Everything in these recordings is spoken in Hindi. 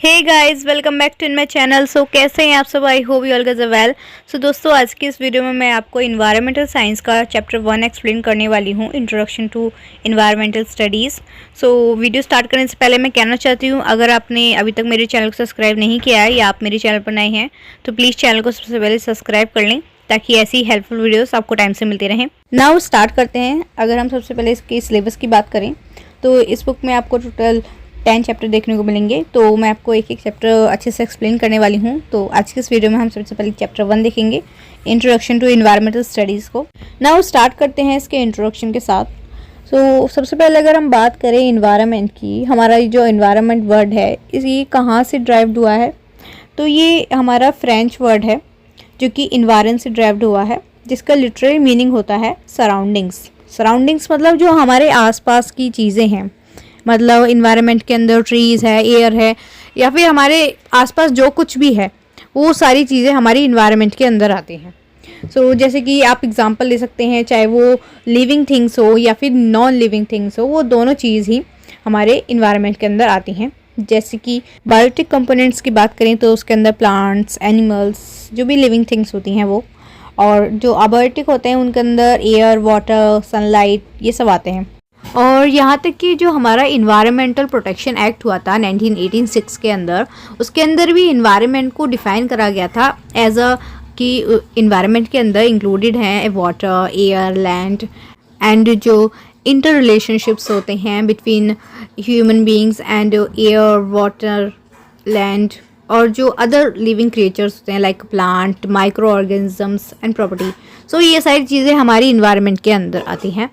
Hey guys, welcome back to in my channel. So कैसे हैं आप सब? I hope you all guys are well. So दोस्तों, आज की इस वीडियो में मैं आपको इन्वायरमेंटल साइंस का चैप्टर 1 एक्सप्लेन करने वाली हूँ, introduction to environmental studies. So video start करने से पहले मैं कहना चाहती हूँ, अगर आपने अभी तक मेरे चैनल को सब्सक्राइब नहीं किया है या आप मेरे चैनल पर नए हैं तो प्लीज़ चैनल को सबसे पहले सब्सक्राइब कर लें ताकि ऐसी हेल्पफुल वीडियोस आपको टाइम से मिलती रहें। नाउ स्टार्ट करते हैं। अगर हम सबसे पहले इसके सिलेबस की बात करें तो इस बुक में आपको टोटल 10 चैप्टर देखने को मिलेंगे, तो मैं आपको एक एक चैप्टर अच्छे से एक्सप्लेन करने वाली हूँ। तो आज के इस वीडियो में हम सबसे पहले चैप्टर 1 देखेंगे, इंट्रोडक्शन टू इन्वायरमेंटल स्टडीज़ को। नाउ स्टार्ट करते हैं इसके इंट्रोडक्शन के साथ। सो सबसे पहले अगर हम बात करें इन्वायरमेंट की, हमारा जो इन्वायरमेंट वर्ड है ये कहाँ से ड्राइव्ड हुआ है, तो ये हमारा फ्रेंच वर्ड है जो कि इन्वायरन से ड्राइव्ड हुआ है, जिसका लिटरल मीनिंग होता है सराउंडिंग्स। सराउंडिंग्स मतलब जो हमारे आसपास की चीज़ें हैं, मतलब इन्वायरमेंट के अंदर ट्रीज़ है, एयर है, या फिर हमारे आसपास जो कुछ भी है वो सारी चीज़ें हमारी इन्वायरमेंट के अंदर आती हैं। सो जैसे कि आप एग्जांपल ले सकते हैं, चाहे वो लिविंग थिंग्स हो या फिर नॉन लिविंग थिंग्स हो, वो दोनों चीज़ ही हमारे इन्वायरमेंट के अंदर आती हैं। जैसे कि बायोटिक कंपोनेंट्स की बात करें तो उसके अंदर प्लांट्स, एनिमल्स, जो भी लिविंग थिंग्स होती हैं वो, और जो अबायोटिक होते हैं उनके अंदर एयर, वाटर, सनलाइट, ये सब आते हैं। और यहाँ तक कि जो हमारा इन्वायरमेंटल प्रोटेक्शन एक्ट हुआ था 1986 के अंदर, उसके अंदर भी इन्वायरमेंट को डिफ़ाइन करा गया था एज अ कि इन्वायरमेंट के अंदर इंक्लूडेड हैं वाटर, एयर, लैंड एंड जो इंटर रिलेशनशिप्स होते हैं between human beings and air, water, land, और जो अदर लिविंग क्रिएचर्स होते हैं like plant, micro organisms and property. So ये सारी चीज़ें हमारी इन्वायरमेंट के अंदर आती हैं।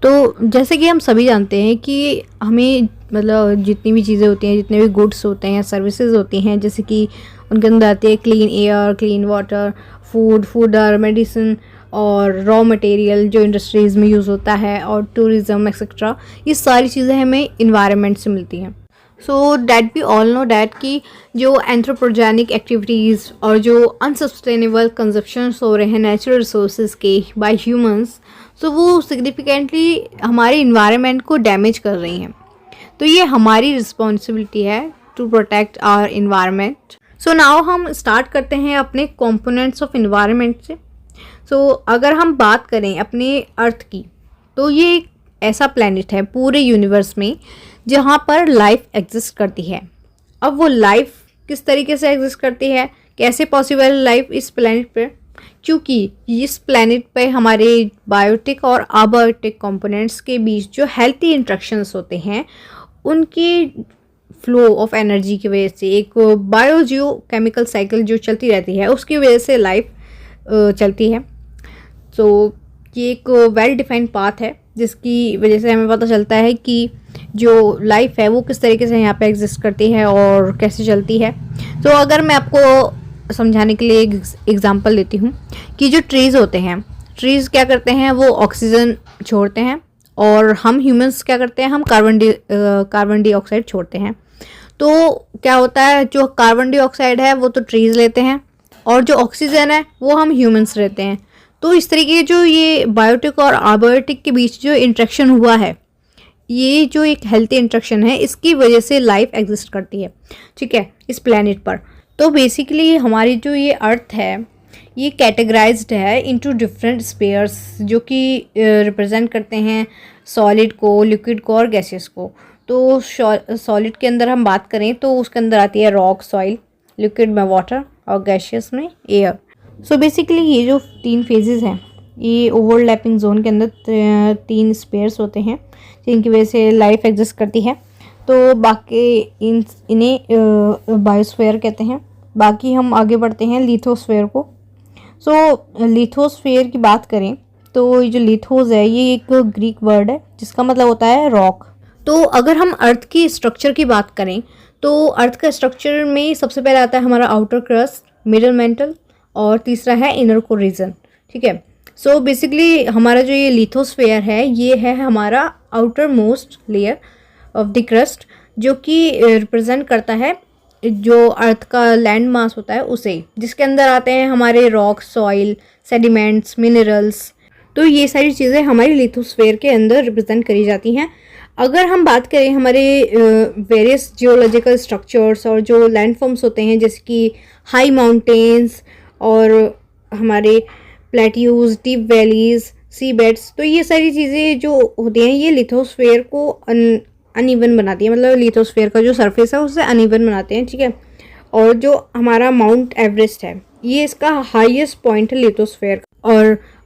तो जैसे कि हम सभी जानते हैं कि हमें मतलब जितनी भी चीज़ें होती हैं, जितने भी गुड्स होते हैं, सर्विसेज होती हैं, जैसे कि उनके अंदर आती है clean air, clean water, food और मेडिसिन, और रॉ मटेरियल जो इंडस्ट्रीज़ में यूज़ होता है, और टूरिज़्म एक्सेट्रा, ये सारी चीज़ें हमें इन्वायरमेंट से मिलती हैं। So that we all know that कि जो एंथ्रोपोजेनिक एक्टिविटीज़ और जो अनसस्टेनेबल कंजप्शंस हो रहे हैं नेचुरल रिसोर्सेज के बाय ह्यूमंस, सो वो सिग्निफिकेंटली हमारे इन्वायरमेंट को डैमेज कर रही हैं। तो ये हमारी रिस्पॉन्सिबिलिटी है to protect our environment. So now हम स्टार्ट करते हैं अपने कंपोनेंट्स ऑफ इन्वायरमेंट से। सो अगर हम बात करें अपने अर्थ की, तो ये एक ऐसा प्लैनेट है पूरे यूनिवर्स में जहाँ पर लाइफ एग्जिस्ट करती है। अब वो लाइफ किस तरीके से एग्जिस्ट करती है, कैसे पॉसिबल लाइफ इस प्लैनेट पर, क्योंकि इस प्लैनेट पे हमारे बायोटिक और अबायोटिक कंपोनेंट्स के बीच जो हेल्थी इंट्रैक्शंस होते हैं, उनके फ्लो ऑफ एनर्जी की वजह से एक बायोजियो केमिकल साइकिल जो चलती रहती है, उसकी वजह से लाइफ चलती है। तो ये एक वेल डिफाइंड पाथ है जिसकी वजह से हमें पता चलता है कि जो लाइफ है वो किस तरीके से यहाँ पे एग्जिस्ट करती है और कैसे चलती है। तो अगर मैं आपको समझाने के लिए एक एग्जांपल देती हूँ कि जो ट्रीज़ होते हैं, ट्रीज़ क्या करते हैं, वो ऑक्सीजन छोड़ते हैं, और हम ह्यूमंस क्या करते हैं, हम कार्बन डाइऑक्साइड छोड़ते हैं। तो क्या होता है, जो कार्बन डाइऑक्साइड है वो तो ट्रीज़ लेते हैं, और जो ऑक्सीजन है वो हम ह्यूमंस लेते हैं। तो इस तरीके जो ये बायोटिक और अबायोटिक के बीच जो इंट्रैक्शन हुआ है, ये जो एक हेल्थी इंट्रैक्शन है, इसकी वजह से लाइफ एग्जिस्ट करती है, ठीक है, इस प्लैनेट पर। तो बेसिकली हमारी जो ये अर्थ है ये कैटेगराइज्ड है इनटू डिफरेंट स्पेयर्स, जो कि रिप्रेजेंट करते हैं सॉलिड को, लिक्विड को और गैसेस को। तो सॉलिड के अंदर हम बात करें तो उसके अंदर आती है रॉक, सॉइल, लिक्विड में वाटर, और गैसियस में एयर। सो बेसिकली ये जो 3 फेजेस हैं, ये ओवरलैपिंग जोन के अंदर 3 स्पेयर्स होते हैं जिनकी वजह से लाइफ एग्जिस्ट करती है। तो बाकी इन्हें बायोस्फीयर कहते हैं। बाकी हम आगे बढ़ते हैं लिथोस्फीयर को। सो लिथोस्फीयर की बात करें तो ये जो लिथोस है ये एक ग्रीक वर्ड है जिसका मतलब होता है रॉक। तो अगर हम अर्थ की स्ट्रक्चर की बात करें तो अर्थ का स्ट्रक्चर में सबसे पहले आता है हमारा आउटर क्रस्ट, मिडल मेंटल, और तीसरा है इनर कोर रीजन, ठीक है। सो बेसिकली हमारा जो ये लिथोस्फीयर है ये है हमारा outer most layer of the crust, जो कि रिप्रेजेंट करता है जो अर्थ का लैंड मास होता है उसे, जिसके अंदर आते हैं हमारे रॉक, सॉइल, सेडिमेंट्स, मिनरल्स। तो ये सारी चीज़ें हमारी लिथोस्फीयर के अंदर रिप्रेजेंट करी जाती हैं। अगर हम बात करें हमारे वेरियस जियोलॉजिकल स्ट्रक्चर्स और जो लैंडफॉर्म्स होते हैं, जैसे कि हाई माउंटेन्स और हमारे प्लेट्यूज, डीप वैलीज, सी बेड्स, तो ये सारी चीज़ें जो होती हैं ये लिथोस्फीयर को अनइवन बनाती है, मतलब लिथोस्फीयर का जो सरफेस है उससे अनइवन बनाते हैं, ठीक है। और जो हमारा माउंट एवरेस्ट है ये इसका हाईएस्ट पॉइंट है लिथोस्फीयर का।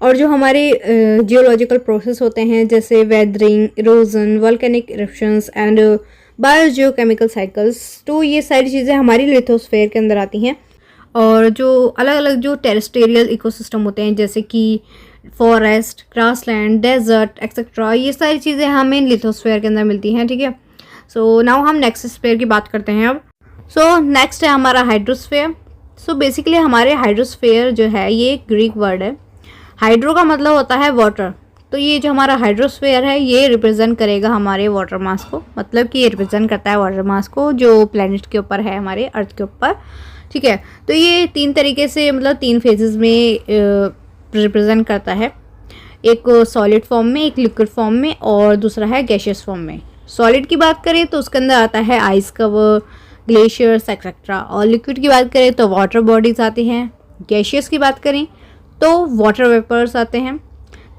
और जो हमारे जियोलॉजिकल प्रोसेस होते हैं जैसे weathering, erosion, volcanic eruptions and biogeochemical cycles, तो ये सारी चीज़ें हमारी लिथोस्फीयर के अंदर आती हैं। और जो अलग अलग जो टेरेस्ट्रियल इकोसिस्टम होते हैं जैसे कि फॉरेस्ट, ग्रासलैंड, डेजर्ट एक्सेट्रा, ये सारी चीज़ें हमें लिथोस्फीयर के अंदर मिलती हैं, ठीक है। सो नाउ हम नेक्स्ट स्फीयर की बात करते हैं अब। सो नेक्स्ट है हमारा हाइड्रोस्फीयर। सो बेसिकली हमारे हाइड्रोस्फीयर जो है ये एक ग्रीक वर्ड है। हाइड्रो का मतलब होता है वाटर, तो ये जो हमारा हाइड्रोस्फीयर है ये रिप्रेजेंट करेगा हमारे वाटर मास को, मतलब कि ये रिप्रेजेंट करता है वाटर मास को जो प्लेनेट के ऊपर है, हमारे अर्थ के ऊपर, ठीक है। तो ये 3 तरीके से, मतलब 3 फेजेस में रिप्रेजेंट करता है, एक सॉलिड फॉर्म में, एक लिक्विड फॉर्म में और दूसरा है गैशियस फॉर्म में। सॉलिड की बात करें तो उसके अंदर आता है आइस कवर, ग्लेशियर्स एक्सेट्रा, और लिक्विड की बात करें तो वाटर बॉडीज आती हैं। गैशियस की बात करें तो वाटर वेपर्स आते हैं।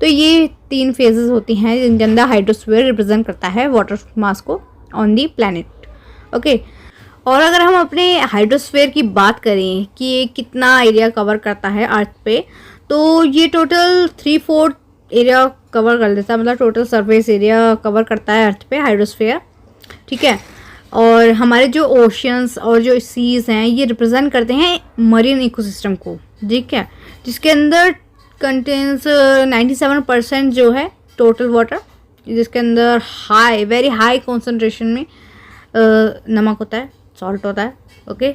तो ये 3 फेजेस होती हैं जिनके अंदर हाइड्रोस्फीयर रिप्रेजेंट करता है वाटर मास को ऑन दी प्लैनेट, ओके। और अगर हम अपने हाइड्रोस्फीयर की बात करें कि ये कितना एरिया कवर करता है अर्थ पे, तो ये टोटल 3/4 एरिया कवर कर देता है, मतलब टोटल सरफेस एरिया कवर करता है अर्थ पे हाइड्रोस्फीयर, ठीक है। और हमारे जो ओशियंस और जो सीज हैं ये रिप्रेजेंट करते हैं मरीन इकोसिस्टम को, ठीक है, जिसके अंदर कंटेन्स 97% जो है टोटल वाटर, जिसके अंदर वेरी हाई कॉन्सेंट्रेशन में नमक होता है, सॉल्ट होता है, ओके,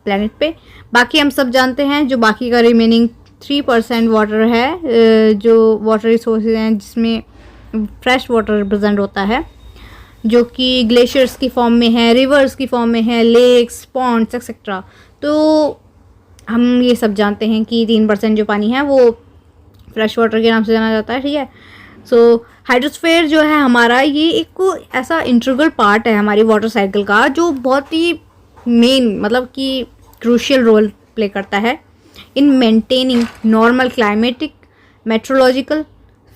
प्लेनेट पे। बाकी हम सब जानते हैं जो बाकी का रिमेनिंग 3% वाटर है, जो वाटर रिसोर्सेज हैं जिसमें फ्रेश वाटर रिप्रेजेंट होता है, जो कि ग्लेशियर्स की फॉर्म में है, रिवर्स की फॉर्म में है, लेक्स, पॉन्ड्स एक्सेट्रा। तो हम ये सब जानते हैं कि 3% जो पानी है वो फ्रेश वाटर के नाम से जाना जाता है, ठीक है। सो हाइड्रोस्फीयर जो है हमारा ये एक ऐसा इंटीग्रल पार्ट है हमारी वाटर साइकिल का, जो बहुत ही मेन, मतलब कि क्रूशियल रोल प्ले करता है in maintaining normal climatic, meteorological,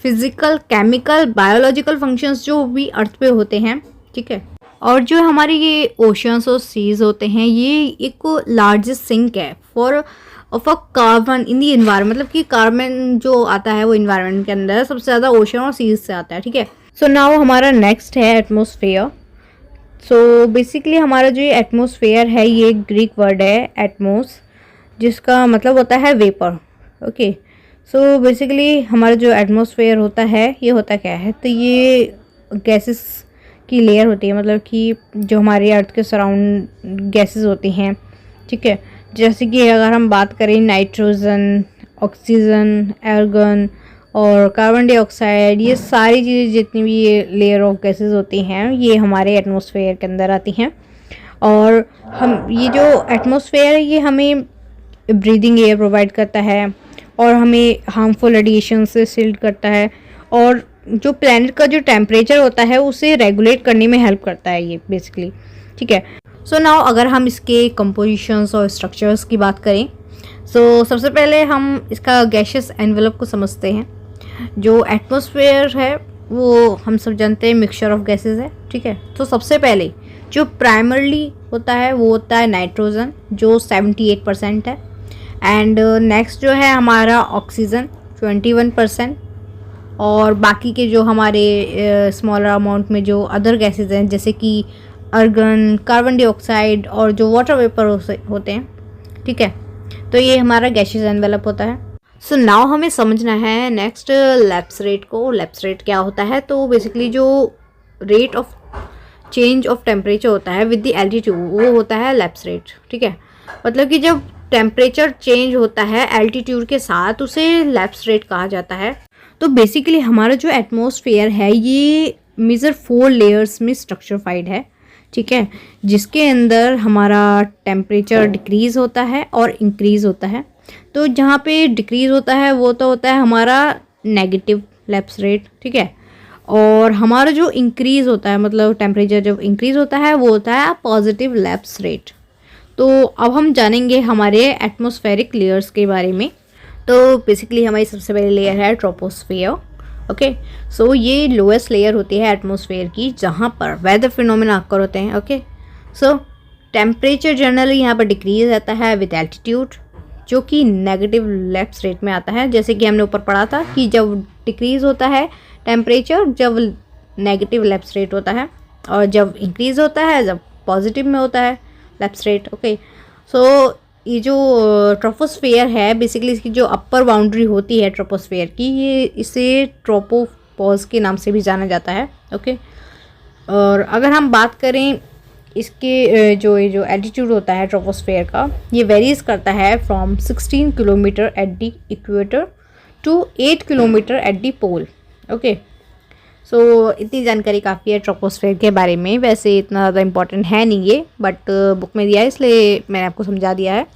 physical, chemical, biological functions जो भी अर्थ पे होते हैं, ठीक है। और जो हमारे ये ओशंस और सीज होते हैं ये एक लार्जेस्ट सिंक है for of a carbon in the environment, मतलब कि कार्बन जो आता है वो इन्वायरमेंट के अंदर सबसे ज़्यादा ओशन और सीज से आता है, ठीक है। सो नाउ हमारा नेक्स्ट है एटमॉस्फेयर। सो बेसिकली हमारा जो ये एटमॉस्फेयर है ये ग्रीक वर्ड है एटमोस, जिसका मतलब होता है वेपर, ओके। सो बेसिकली हमारा जो एटमॉस्फेयर होता है ये होता क्या है, तो ये गैसेस की लेयर होती है, मतलब कि जो हमारी अर्थ के सराउंड गैसेस होती हैं, ठीक है। जैसे कि अगर हम बात करें नाइट्रोजन, ऑक्सीजन, आर्गन और कार्बन डाइऑक्साइड, ये सारी चीज़ें जितनी भी ये लेयर ऑफ गैसेस होती हैं ये हमारे एटमॉस्फेयर के अंदर आती हैं। और हम ये जो एटमॉस्फेयर है ये हमें ब्रीदिंग एयर प्रोवाइड करता है और हमें हार्मफुल रेडिएशन से शील्ड करता है, और जो प्लैनेट का जो टेम्परेचर होता है उसे रेगुलेट करने में हेल्प करता है ये बेसिकली, ठीक है। सो नाउ अगर हम इसके कंपोजिशंस और स्ट्रक्चर्स की बात करें, सो सबसे पहले हम इसका गैशियस एनवेलप को समझते हैं। जो एटमॉस्फेयर है वो हम सब जानते हैं मिक्सचर ऑफ गैसेस है, ठीक है। तो सबसे पहले जो प्राइमरली होता है वो होता है नाइट्रोजन जो 78% है, एंड नेक्स्ट जो है हमारा ऑक्सीजन 21%, और बाकी के जो हमारे स्मॉलर अमाउंट में जो अदर गैसेस हैं जैसे कि आर्गन, कार्बन डाइऑक्साइड और जो वाटर वेपर होते हैं, ठीक है। तो ये हमारा गैशियस एनवेलप होता है। सो नाउ हमें समझना है नेक्स्ट लैप्स रेट को। लैप्स रेट क्या होता है, तो बेसिकली जो rate of change of temperature होता है विद द एल्टीट्यूड वो होता है लैप्स रेट, ठीक है। मतलब कि जब टेम्परेचर चेंज होता है एल्टीट्यूड के साथ उसे लैप्स रेट कहा जाता है। तो बेसिकली हमारा जो एटमॉस्फेयर है ये मेजर 4 लेयर्स में स्ट्रक्चरफाइड है, ठीक है, जिसके अंदर हमारा टेम्परेचर डिक्रीज़ होता है और इंक्रीज़ होता है। तो जहाँ पे डिक्रीज़ होता है वो तो होता है हमारा नेगेटिव लैप्स रेट, ठीक है, और हमारा जो इंक्रीज़ होता है, मतलब टेम्परेचर जब इंक्रीज़ होता है वो होता है पॉजिटिव लैप्स रेट। तो अब हम जानेंगे हमारे एटमॉस्फेरिक लेयर्स के बारे में। तो बेसिकली हमारी सबसे पहली लेयर है ट्रोपोस्फियर। ओके, सो ये लोएस्ट लेयर होती है एटमॉस्फेयर की, जहाँ पर वेदर फिनोमेना अक्कर होते हैं। ओके, सो टेम्परेचर जनरली यहाँ पर डिक्रीज रहता है विद एल्टीट्यूड, जो कि नेगेटिव लैप्स रेट में आता है। जैसे कि हमने ऊपर पढ़ा था कि जब डिक्रीज होता है टेम्परेचर, जब नेगेटिव लैप्स रेट होता है, और जब इंक्रीज होता है जब पॉजिटिव में होता है लैप्स रेट। ओके, सो ये जो ट्रोपोस्फेयर है, बेसिकली इसकी जो अपर बाउंड्री होती है ट्रोपोस्फेयर की, ये इसे ट्रोपोपॉज के नाम से भी जाना जाता है। ओके, और अगर हम बात करें इसके जो एल्टीट्यूड होता है ट्रोपोस्फेयर का, ये वेरीज करता है from 16 kilometre at the equator to 8 kilometre at the pole. Okay, so इतनी जानकारी काफ़ी है ट्रोपोस्फेयर के बारे में। वैसे इतना ज़्यादा इम्पोर्टेंट है नहीं ये, बट बुक में दिया है इसलिए मैंने आपको समझा दिया है।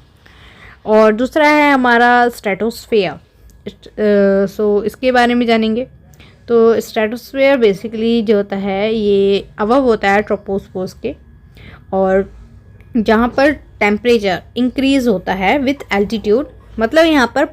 और दूसरा है हमारा स्ट्रेटोस्फेयर। सो इसके बारे में जानेंगे। तो स्ट्रेटोस्फेयर बेसिकली जो होता है ये अबव होता है ट्रोपोस्फोर्स के, और जहाँ पर टेम्परेचर इंक्रीज़ होता है विथ एल्टीट्यूड, मतलब यहाँ पर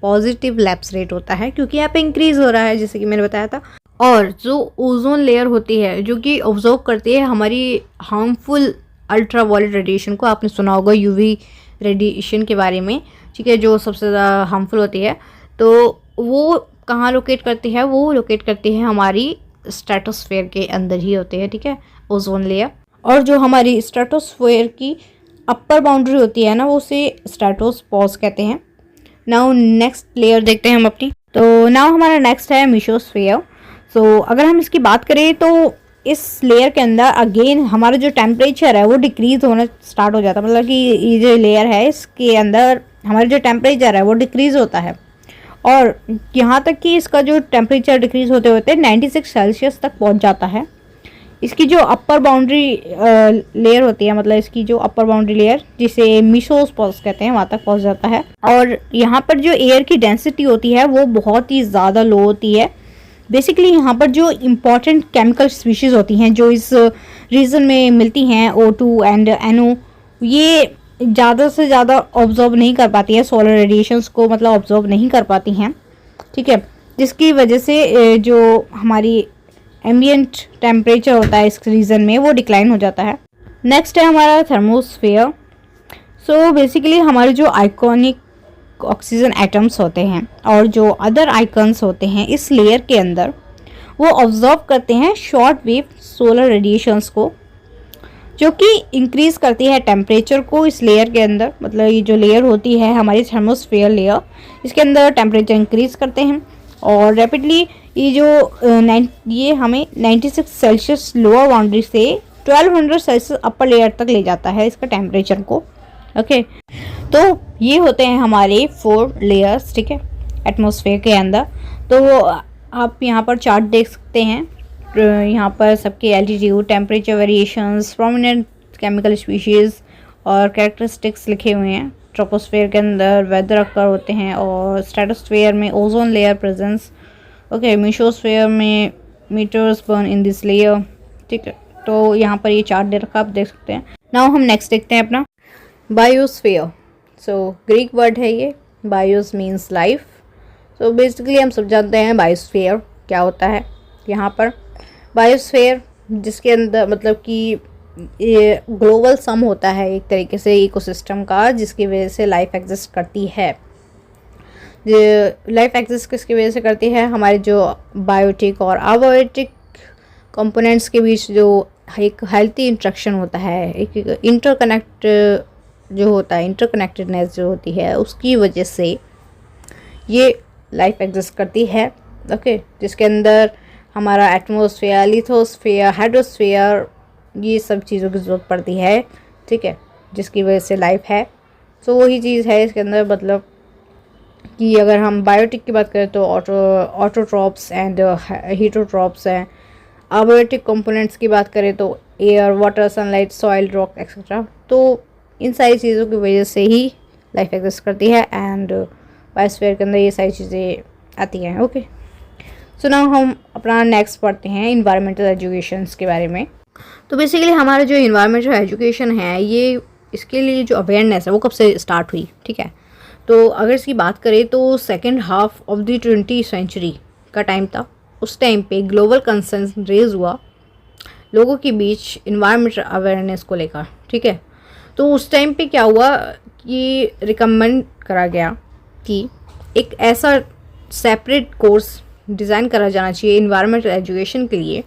पॉजिटिव लैप्स रेट होता है, क्योंकि यहाँ पे इंक्रीज़ हो रहा है जैसे कि मैंने बताया था। और जो ओजोन लेयर होती है जो कि ऑब्जर्व करती है हमारी हार्मफुल अल्ट्रा वायलेट रेडिएशन को, आपने सुना होगा यूवी रेडिएशन के बारे में, ठीक है, जो सबसे ज़्यादा हार्मफुल होती है। तो वो कहाँ लोकेट करती है? वो लोकेट करती है हमारी स्ट्रेटोस्फेयर के अंदर ही होती है, ठीक है, ओजोन लेयर। और जो हमारी स्ट्रेटोस्फेयर की अपर बाउंड्री होती है ना, वो उसे स्ट्रेटोस्फोर्स कहते हैं। नाउ नेक्स्ट लेयर देखते हैं हम अपनी। तो नाउ हमारा नेक्स्ट है मेसोस्फेयर। सो अगर हम इसकी बात करें तो इस लेयर के अंदर अगेन हमारा जो टेम्परेचर है वो डिक्रीज होना स्टार्ट हो जाता है, मतलब कि ये जो लेयर है इसके अंदर हमारा जो टेम्परेचर है वो डिक्रीज होता है, और यहाँ तक कि इसका जो टेम्परेचर डिक्रीज होते होते 96 सेल्सियस तक पहुँच जाता है। इसकी जो अपर बाउंड्री लेयर होती है, मतलब इसकी जो अपर बाउंड्री लेयर जिसे मेसोस्फेयर कहते हैं, वहाँ तक पहुँच जाता है। और यहाँ पर जो एयर की डेंसिटी होती है वो बहुत ही ज़्यादा लो होती है। बेसिकली यहाँ पर जो इम्पॉर्टेंट केमिकल स्पीशीज़ होती हैं जो इस रीजन में मिलती हैं, O2 एंड NO, ये ज़्यादा से ज़्यादा ऑब्जॉर्व नहीं कर पाती है सोलर रेडिएशंस को, मतलब ऑब्जॉर्व नहीं कर पाती हैं, ठीक है, जिसकी वजह से जो हमारी एम्बिएंट टेम्परेचर होता है इस रीजन में वो डिक्लाइन हो जाता है। नेक्स्ट है हमारा थर्मोस्फेयर। सो बेसिकली हमारे जो आइकॉनिक ऑक्सीजन एटम्स होते हैं और जो अदर आइकन्स होते हैं इस लेयर के अंदर, वो ऑब्जर्व करते हैं शॉर्ट वेव सोलर रेडिएशंस को, जो कि इंक्रीज करती है टेम्परेचर को इस लेयर के अंदर। मतलब ये जो लेयर होती है हमारी थर्मोस्फेयर लेयर, इसके अंदर टेम्परेचर इंक्रीज करते हैं, और रैपिडली ये हमें 96 सेल्सियस लोअर बाउंड्री से 1200 सेल्सियस अपर लेयर तक ले जाता है इसका टेम्परेचर को। ओके, तो ये होते हैं हमारे 4 लेयर्स, ठीक है, एटमॉस्फेयर के अंदर। तो आप यहाँ पर चार्ट देख सकते हैं, यहाँ पर सबके altitude, temperature variations, prominent chemical species और कैरेक्टरिस्टिक्स लिखे हुए हैं। ट्रोपोस्फेयर के अंदर वेदर अक्कर होते हैं, और स्ट्रेटोस्फेयर में ozone layer presence. Okay, mesosphere में meteors burn in this layer, ठीक है। तो यहाँ पर ये चार्ट दे रखा, आप देख सकते हैं। नाउ हम नेक्स्ट देखते हैं अपना बायोस्फीयर। सो ग्रीक वर्ड है ये, BIOS means life. So basically हम सब जानते हैं बायोस्फीयर क्या होता है। यहाँ पर बायोस्फीयर जिसके अंदर मतलब कि ये ग्लोबल सम होता है एक तरीके से इकोसिस्टम का, जिसकी वजह से लाइफ एग्जिस्ट करती है। लाइफ एग्जिस्ट किसकी वजह से करती है? हमारे जो बायोटिक और अबायोटिक कंपोनेंट्स के बीच जो एक हेल्थी इंट्रैक्शन होता है, एक इंटरकनेक्ट जो होता है, इंटरकनेक्टेडनेस जो होती है, उसकी वजह से ये लाइफ एग्जिस्ट करती है। ओके, जिसके अंदर हमारा एटमॉस्फेयर, लिथोस्फेयर, हाइड्रोस्फेयर, ये सब चीज़ों की ज़रूरत पड़ती है, ठीक है, जिसकी वजह से लाइफ है। सो वही चीज़ है इसके अंदर, मतलब कि अगर हम बायोटिक की बात करें तो ऑटोट्रॉप्स एंड हीटोट्रॉप्स हैं। अबायोटिक कंपोनेंट्स की बात करें तो air, water, sunlight, soil, rock etcetera. तो इन सारी चीज़ों की वजह से ही लाइफ एग्जिस्ट करती है, एंड बायोस्फीयर के अंदर ये सारी चीज़ें आती हैं। ओके, सो नाउ हम अपना नेक्स्ट पढ़ते हैं इन्वायरमेंटल एजुकेशन के बारे में। तो बेसिकली हमारा जो इन्वायरमेंटल एजुकेशन है, ये इसके लिए जो अवेयरनेस है वो कब से स्टार्ट हुई, ठीक है। तो अगर इसकी बात करें तो second half of the 20th century का टाइम था। उस टाइम पे ग्लोबल कंसर्न रेज हुआ लोगों के बीच इन्वायरमेंटल अवेयरनेस को लेकर, ठीक है। तो उस टाइम पे क्या हुआ कि रिकमेंड करा गया कि एक ऐसा सेपरेट कोर्स डिज़ाइन करा जाना चाहिए इन्वायरमेंटल एजुकेशन के लिए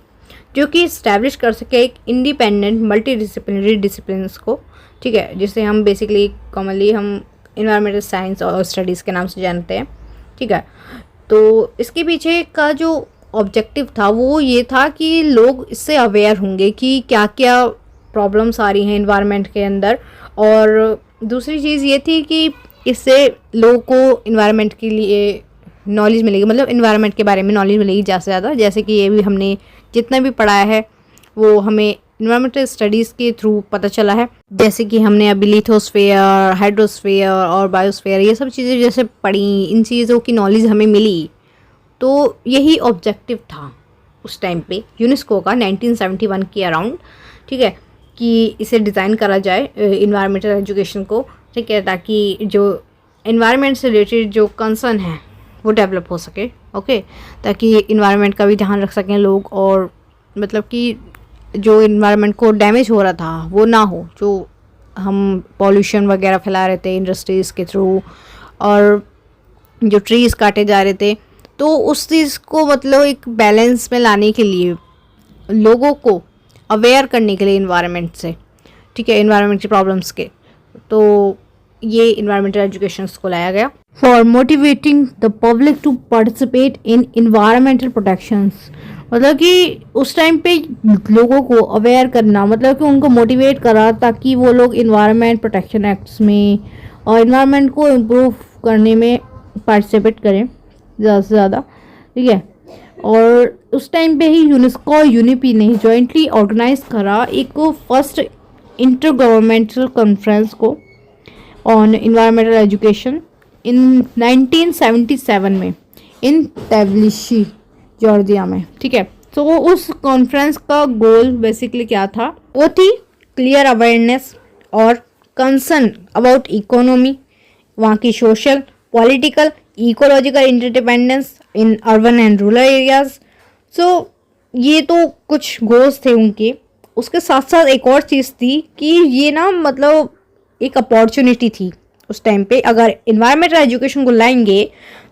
जो कि इस्टेब्लिश कर सके एक इंडिपेंडेंट मल्टी डिसिप्लिनरी डिसिप्लिन्स को, ठीक है, जिसे हम बेसिकली कॉमनली हम इन्वायरमेंटल साइंस और स्टडीज़ के नाम से जानते हैं, ठीक है। तो इसके पीछे का जो ऑब्जेक्टिव था वो ये था कि लोग इससे अवेयर होंगे कि क्या क्या प्रॉब्लम्स आ रही हैं इन्वायरमेंट के अंदर, और दूसरी चीज़ ये थी कि इससे लोगों को इन्वायरमेंट के लिए नॉलेज मिलेगी, मतलब इन्वायरमेंट के बारे में नॉलेज मिलेगी ज़्यादा से ज़्यादा। जैसे कि ये भी हमने जितना भी पढ़ाया है वो हमें इन्वायरमेंटल स्टडीज़ के थ्रू पता चला है, जैसे कि हमने अभी लिथोस्फेयर, हाइड्रोस्फेयर और बायोस्फेयर ये सब चीज़ें जैसे पढ़ी, इन चीज़ों की नॉलेज हमें मिली। तो यही ऑब्जेक्टिव था उस टाइम पे यूनेस्को का 1971 के अराउंड, ठीक है, कि इसे डिज़ाइन करा जाए इन्वायरमेंटल एजुकेशन को, ठीक है, ताकि जो इन्वायरमेंट से रिलेटेड जो कंसर्न है वो डेवलप हो सके, ओके, ताकि इन्वायरमेंट का भी ध्यान रख सकें लोग, और मतलब कि जो इन्वायरमेंट को डैमेज हो रहा था वो ना हो, जो हम पॉल्यूशन वगैरह फैला रहे थे इंडस्ट्रीज़ के थ्रू और जो ट्रीज़ काटे जा रहे थे, तो उस चीज़ को मतलब एक बैलेंस में लाने के लिए लोगों को अवेयर करने के लिए इन्वायरमेंट से, ठीक है, इन्वायरमेंट की प्रॉब्लम्स के, तो ये इन्वायरमेंटल एजुकेशन को लाया गया for motivating the public to participate in environmental protections. मतलब कि उस टाइम पे लोगों को अवेयर करना, मतलब कि उनको मोटिवेट करा ताकि वो लोग इन्वायरमेंट प्रोटेक्शन एक्ट्स में और इन्वायरमेंट को इम्प्रूव करने में पार्टिसिपेट करें ज़्यादा से ज़्यादा, ठीक है। और उस टाइम पे ही यूनेस्को और यूनिपी ने जॉइंटली ऑर्गेनाइज करा एक फर्स्ट इंटर गवर्नमेंटल कॉन्फ्रेंस को ऑन इन्वायरमेंटल एजुकेशन इन 1977 में इन तबिलिसी जॉर्जिया में, ठीक है। तो उस कॉन्फ्रेंस का गोल बेसिकली क्या था, वो थी क्लियर अवेयरनेस और कंसर्न अबाउट इकोनॉमी, वहाँ की social, political, ecological interdependence in urban and rural areas. So ये तो कुछ गोल्स थे उनके। उसके साथ साथ एक और चीज़ थी कि ये ना मतलब एक अपॉर्चुनिटी थी उस टाइम पे, अगर इन्वायरमेंटल एजुकेशन को लाएंगे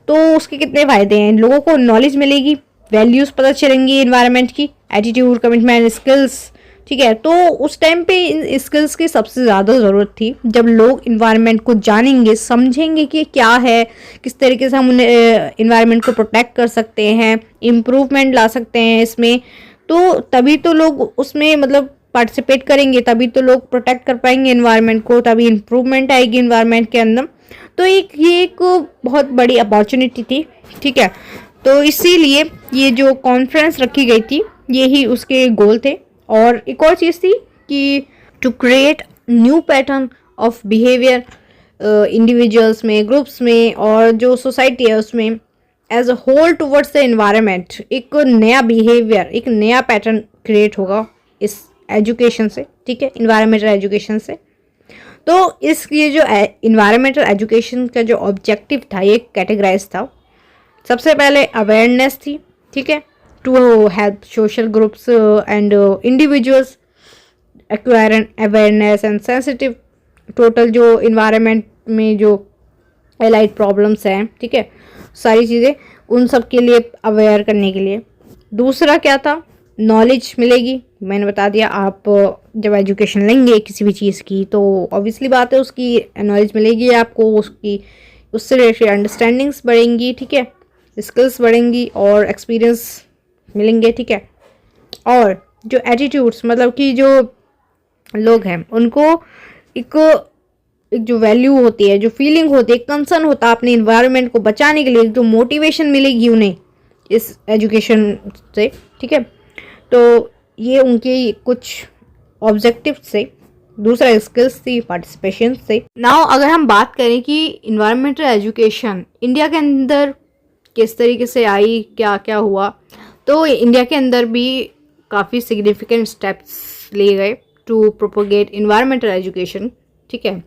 तो उसके कितने फ़ायदे हैं, लोगों को नॉलेज मिलेगी, वैल्यूज़ पता चलेंगी इन्वायरमेंट की, एटीट्यूड, कमिटमेंट, स्किल्स, ठीक है। तो उस टाइम पे इन स्किल्स की सबसे ज़्यादा ज़रूरत थी। जब लोग इन्वायरमेंट को जानेंगे, समझेंगे कि क्या है, किस तरीके से हम इन्वायरमेंट को प्रोटेक्ट कर सकते हैं, इम्प्रूवमेंट ला सकते हैं इसमें, तो तभी तो लोग उसमें मतलब पार्टिसिपेट करेंगे, तभी तो लोग प्रोटेक्ट कर पाएंगे इन्वायरमेंट को, तभी इम्प्रूवमेंट आएगी इन्वायरमेंट के अंदर। तो ये एक बहुत बड़ी अपॉर्चुनिटी थी, ठीक है। तो इसीलिए ये जो कॉन्फ्रेंस रखी गई थी यही उसके गोल थे। और एक और चीज़ थी कि to create new pattern of behaviour individuals में, ग्रुप्स में और जो सोसाइटी है उसमें as a whole towards the environment, एक नया बिहेवियर, एक नया पैटर्न क्रिएट होगा इस एजुकेशन से, ठीक है, इन्वायरमेंटल एजुकेशन से। तो ये जो इन्वायरमेंटल एजुकेशन का जो ऑब्जेक्टिव था ये कैटेगराइज था। सबसे पहले अवेयरनेस थी, ठीक है, to help social groups and individuals acquire awareness and sensitive total जो इन्वायरमेंट में जो एलाइड प्रॉब्लम्स हैं, ठीक है, सारी चीज़ें उन सब के लिए अवेयर करने के लिए। दूसरा क्या था, नॉलेज मिलेगी। मैंने बता दिया, आप जब एजुकेशन लेंगे किसी भी चीज़ की तो ऑब्वियसली बात है उसकी नॉलेज मिलेगी आपको, उसकी उससे रिलेटेड अंडरस्टैंडिंग्स बढ़ेंगी, ठीक है, स्किल्स बढ़ेंगी और एक्सपीरियंस मिलेंगे, ठीक है। और जो एटीट्यूड्स, मतलब कि जो लोग हैं उनको एक जो वैल्यू होती है, जो फीलिंग होती है, कंसर्न होता है अपने इन्वायरमेंट को बचाने के लिए, जो मोटिवेशन मिलेगी उन्हें इस एजुकेशन से, ठीक है। तो ये उनके कुछ ऑब्जेक्टिव से। दूसरा स्किल्स थी, पार्टिसिपेशन से। नाउ अगर हम बात करें कि इन्वायरमेंटल एजुकेशन इंडिया के अंदर किस तरीके से आई, क्या क्या हुआ। तो इंडिया के अंदर भी काफ़ी सिग्निफिकेंट स्टेप्स लिए गए टू प्रोपोगेट इन्वायरमेंटल एजुकेशन, ठीक है।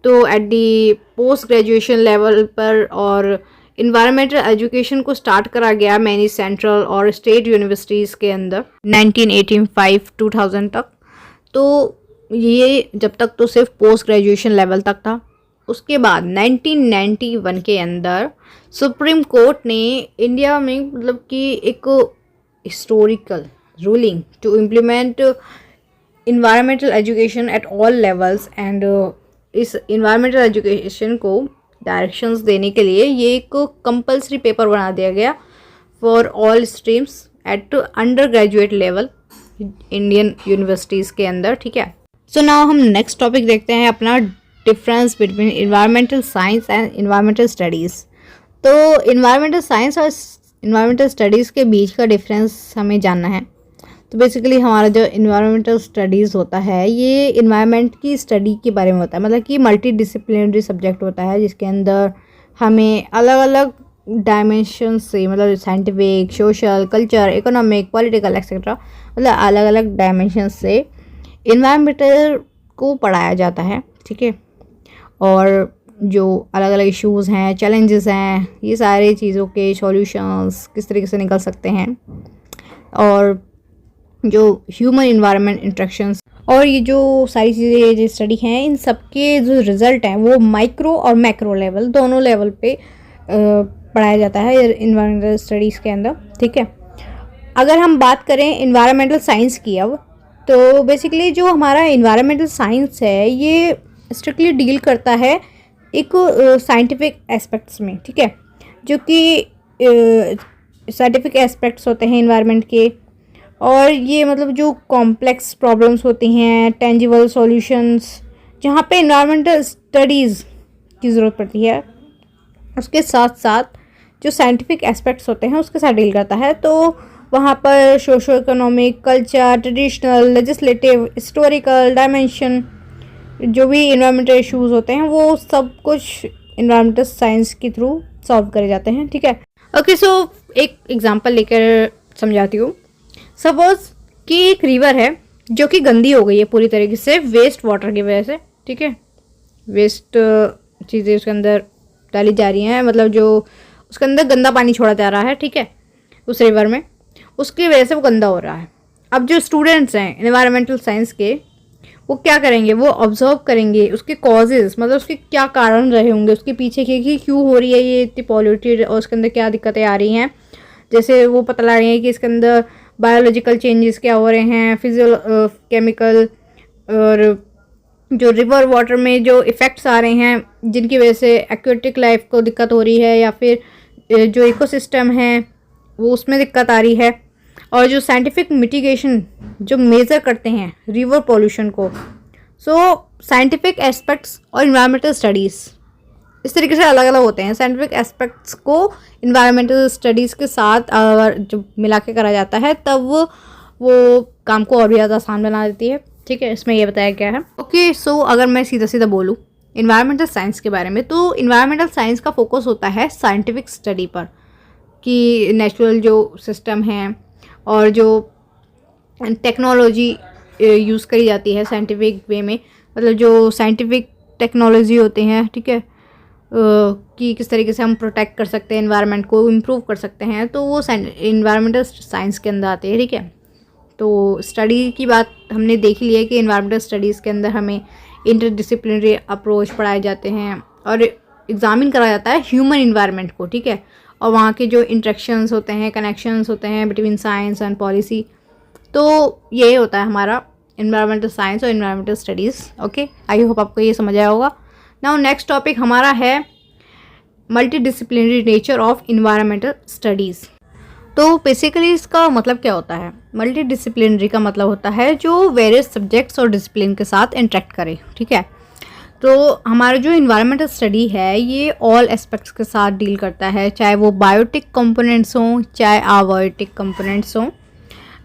तो at the post graduation level पर और इन्वायरमेंटल एजुकेशन को स्टार्ट करा गया मैनी सेंट्रल और स्टेट यूनिवर्सिटीज़ के अंदर 1985-2000 तक। तो ये जब तक तो सिर्फ पोस्ट ग्रेजुएशन लेवल तक था। उसके बाद 1991 के अंदर सुप्रीम कोर्ट ने इंडिया में मतलब कि एक historical ruling to implement environmental education at all levels and इस इन्वायरमेंटल एजुकेशन को डायरेक्शंस देने के लिए ये एक कंपलसरी पेपर बना दिया गया for all streams at undergraduate level Indian universities के अंदर, ठीक है। सो नाउ हम नेक्स्ट टॉपिक देखते हैं अपना, difference between environmental science and environmental studies. तो इन्वायरमेंटल साइंस और इन्वायरमेंटल स्टडीज़ के बीच का डिफरेंस हमें जानना है। तो बेसिकली हमारा जो इन्वायरमेंटल स्टडीज़ होता है ये इन्वायरमेंट की स्टडी के बारे में होता है, मतलब कि मल्टी डिसिप्लिनरी सब्जेक्ट होता है जिसके अंदर हमें अलग अलग डायमेंशन से, मतलब scientific, social, culture, economic, political etcetera, मतलब अलग अलग डायमेंशन से इन्वायरमेंटल को पढ़ाया जाता है, ठीक है। और जो अलग अलग इश्यूज़ हैं, चैलेंजेस हैं, ये सारी चीज़ों के सॉल्यूशंस किस तरीके से निकल सकते हैं, और जो ह्यूमन इन्वायरमेंट इंटरेक्शंस, और ये जो सारी चीज़ें जो स्टडी हैं इन सब के जो रिज़ल्ट हैं वो माइक्रो और मैक्रो लेवल दोनों लेवल पे पढ़ाया जाता है इन्वायरमेंटल स्टडीज़ के अंदर, ठीक है। अगर हम बात करें इन्वायरमेंटल साइंस की अब, तो बेसिकली जो हमारा इन्वायरमेंटल साइंस है ये स्ट्रिक्टली डील करता है एक साइंटिफिक एस्पेक्ट्स में, ठीक है, जो कि साइंटिफिक एस्पेक्ट्स होते हैं इन्वायरमेंट के, और ये मतलब जो कॉम्प्लेक्स प्रॉब्लम्स होती हैं, टेंजिबल सॉल्यूशंस, जहाँ पे इन्वायरमेंटल स्टडीज़ की ज़रूरत पड़ती है, उसके साथ साथ जो साइंटिफिक एस्पेक्ट्स होते हैं उसके साथ डील करता है। तो वहाँ पर socio economic, culture, traditional, legislative, historical dimension, जो भी इन्वायरमेंटल इश्यूज़ होते हैं वो सब कुछ इन्वायरमेंटल साइंस के थ्रू सॉल्व करे जाते हैं, ठीक है। ओके, सो एक एग्जांपल लेकर समझाती हूँ। सपोज कि एक रिवर है जो कि गंदी हो गई है पूरी तरीके से वेस्ट वाटर की वजह से, ठीक है। वेस्ट चीज़ें उसके अंदर डाली जा रही हैं, मतलब जो उसके अंदर गंदा पानी छोड़ा जा रहा है, ठीक है, उस रिवर में, उसकी वजह से वो गंदा हो रहा है। अब जो स्टूडेंट्स हैं इन्वायरमेंटल साइंस के, वो क्या करेंगे, वो ऑब्जर्व करेंगे उसके कॉजेज़, मतलब उसके क्या कारण रहे होंगे, उसके पीछे कि क्यों हो रही है ये इतनी पॉल्यूटेड, और उसके अंदर क्या दिक्कतें आ रही हैं। जैसे वो पता लगा रही है कि इसके अंदर बायोलॉजिकल चेंजेस क्या हो रहे हैं, केमिकल, और जो रिवर वाटर में जो इफ़ेक्ट्स आ रहे हैं जिनकी वजह से एक्वेटिक लाइफ को दिक्कत हो रही है, या फिर जो इकोसिस्टम है वो उसमें दिक्कत आ रही है, और जो साइंटिफिक मिटिगेशन जो मेज़र करते हैं रिवर पॉल्यूशन को। सो साइंटिफिक एस्पेक्ट्स और इन्वायरमेंटल स्टडीज़ इस तरीके से अलग अलग होते हैं। साइंटिफिक एस्पेक्ट्स को इन्वायरमेंटल स्टडीज़ के साथ अगर जो मिला के करा जाता है तब वो काम को और भी ज़्यादा आसान बना देती है, ठीक है। इसमें ये बताया गया है। ओके, सो अगर मैं सीधा सीधा बोलूँ इन्वायरमेंटल साइंस के बारे में, तो इन्वायरमेंटल साइंस का फोकस होता है साइंटिफिक स्टडी पर, कि नेचुरल जो सिस्टम है और जो टेक्नोलॉजी यूज़ करी जाती है साइंटिफिक वे में, मतलब जो साइंटिफिक टेक्नोलॉजी होते हैं, ठीक है, कि किस तरीके से हम प्रोटेक्ट कर सकते हैं एनवायरनमेंट को, इम्प्रूव कर सकते हैं, तो वो इन्वायरमेंटल साइंस के अंदर आते हैं, ठीक है। तो स्टडी की बात हमने देख ली है कि इन्वायरमेंटल स्टडीज़ के अंदर हमें इंटरडिसिप्लिनरी अप्रोच पढ़ाए जाते हैं और एग्जामिन करा जाता है ह्यूमन इन्वायरमेंट को, ठीक है, और वहाँ के जो इंटरेक्शंस होते हैं, कनेक्शंस होते हैं बिटवीन साइंस एंड पॉलिसी। तो ये होता है हमारा इन्वायरमेंटल साइंस और environmental studies. Okay, I hope आपको ये समझ आया होगा। नाउ नेक्स्ट टॉपिक हमारा है multi disciplinary nature of environmental studies. तो बेसिकली इसका मतलब क्या होता है? मल्टी डिसिप्लिनरी का मतलब होता है जो वेरियस सब्जेक्ट्स और डिसिप्लिन के साथ इंटरेक्ट करे, ठीक है। तो हमारा जो इन्वायरमेंटल स्टडी है ये ऑल एस्पेक्ट्स के साथ डील करता है, चाहे वो बायोटिक कंपोनेंट्स हों चाहे अबायोटिक कंपोनेंट्स हों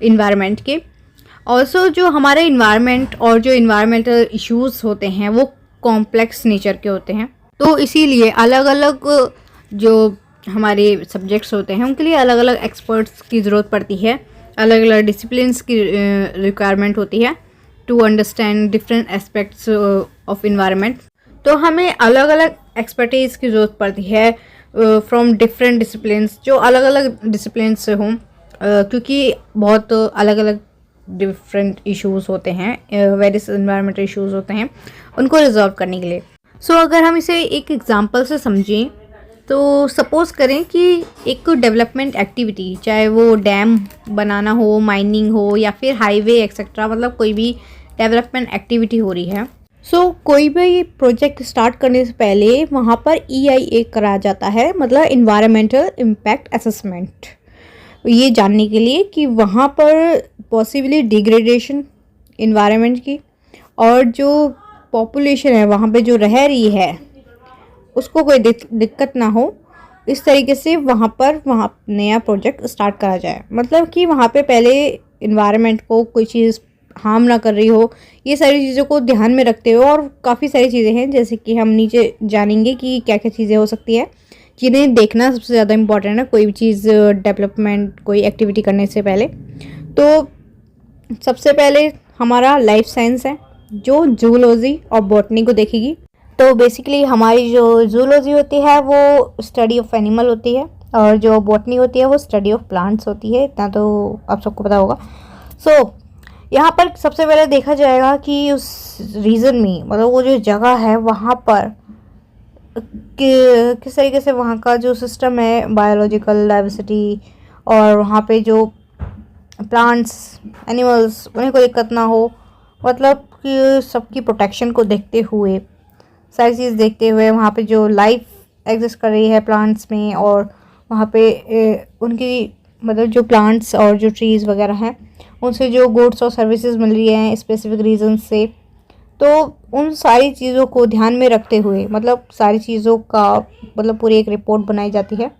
इन्वायरमेंट के। ऑल्सो जो हमारे इन्वायरमेंट और जो इन्वायरमेंटल इश्यूज़ होते हैं वो कॉम्प्लेक्स नेचर के होते हैं, तो इसीलिए अलग अलग जो हमारे सब्जेक्ट्स होते हैं उनके लिए अलग अलग एक्सपर्ट्स की ज़रूरत पड़ती है, अलग अलग डिसिप्लिन्स की रिक्वायरमेंट होती है to understand different aspects of environment. तो हमें अलग अलग एक्सपर्टीज़ की ज़रूरत पड़ती है फ्रॉम डिफरेंट डिसिप्लिन्स, जो अलग अलग डिसिप्लिन से हों, क्योंकि बहुत अलग अलग डिफरेंट इश्यूज़ होते हैं, वेरियस इन्वायरमेंटल इश्यूज़ होते हैं, उनको रिजॉल्व करने के लिए। सो अगर हम इसे एक एग्जांपल से समझें तो सपोज़ करें कि एक डेवलपमेंट एक्टिविटी, चाहे वो डैम बनाना हो, माइनिंग हो या फिर हाईवे एक्सेट्रा, मतलब कोई भी डेवलपमेंट एक्टिविटी हो रही है। सो कोई भी प्रोजेक्ट स्टार्ट करने से पहले वहाँ पर EIA कराया जाता है, मतलब इन्वायरमेंटल इम्पैक्ट असेसमेंट, ये जानने के लिए कि वहाँ पर पॉसिबली डिग्रेडेशन इन्वायरमेंट की और जो पॉपुलेशन है वहाँ पे जो रह रही है उसको कोई दिक्कत ना हो, इस तरीके से वहाँ नया प्रोजेक्ट स्टार्ट करा जाए। मतलब कि वहाँ पे पहले इन्वायरमेंट को कोई चीज़ हार्म ना कर रही हो, ये सारी चीज़ों को ध्यान में रखते हुए। और काफ़ी सारी चीज़ें हैं जैसे कि हम नीचे जानेंगे कि क्या क्या चीज़ें हो सकती है, जिन्हें देखना सबसे ज़्यादा इम्पॉर्टेंट है कोई भी चीज़ डेवलपमेंट कोई एक्टिविटी करने से पहले। तो सबसे पहले हमारा लाइफ साइंस है जो जूलॉजी और बॉटनी को देखेगी। तो बेसिकली हमारी जो जूलॉजी होती है वो स्टडी ऑफ एनिमल होती है और जो बॉटनी होती है वो स्टडी ऑफ प्लांट्स होती है, इतना तो आप सबको पता होगा। सो यहाँ पर सबसे पहले देखा जाएगा कि उस रीजन में, मतलब वो जो जगह है वहाँ पर किस तरीके से वहाँ का जो सिस्टम है, बायोलॉजिकल डाइवर्सिटी, और वहाँ पे जो प्लांट्स एनिमल्स उन्हें कोई दिक्कत ना हो, मतलब कि सबकी प्रोटेक्शन को देखते हुए, सारी चीज़ देखते हुए वहाँ पे जो लाइफ एग्जिस्ट कर रही है प्लांट्स में, और वहाँ पे उनकी मतलब जो प्लांट्स और जो ट्रीज़ वगैरह हैं उनसे जो गुड्स और सर्विसेज मिल रही हैं स्पेसिफिक रीजन से, तो उन सारी चीज़ों को ध्यान में रखते हुए, मतलब सारी चीज़ों का मतलब पूरी एक रिपोर्ट बनाई जाती है,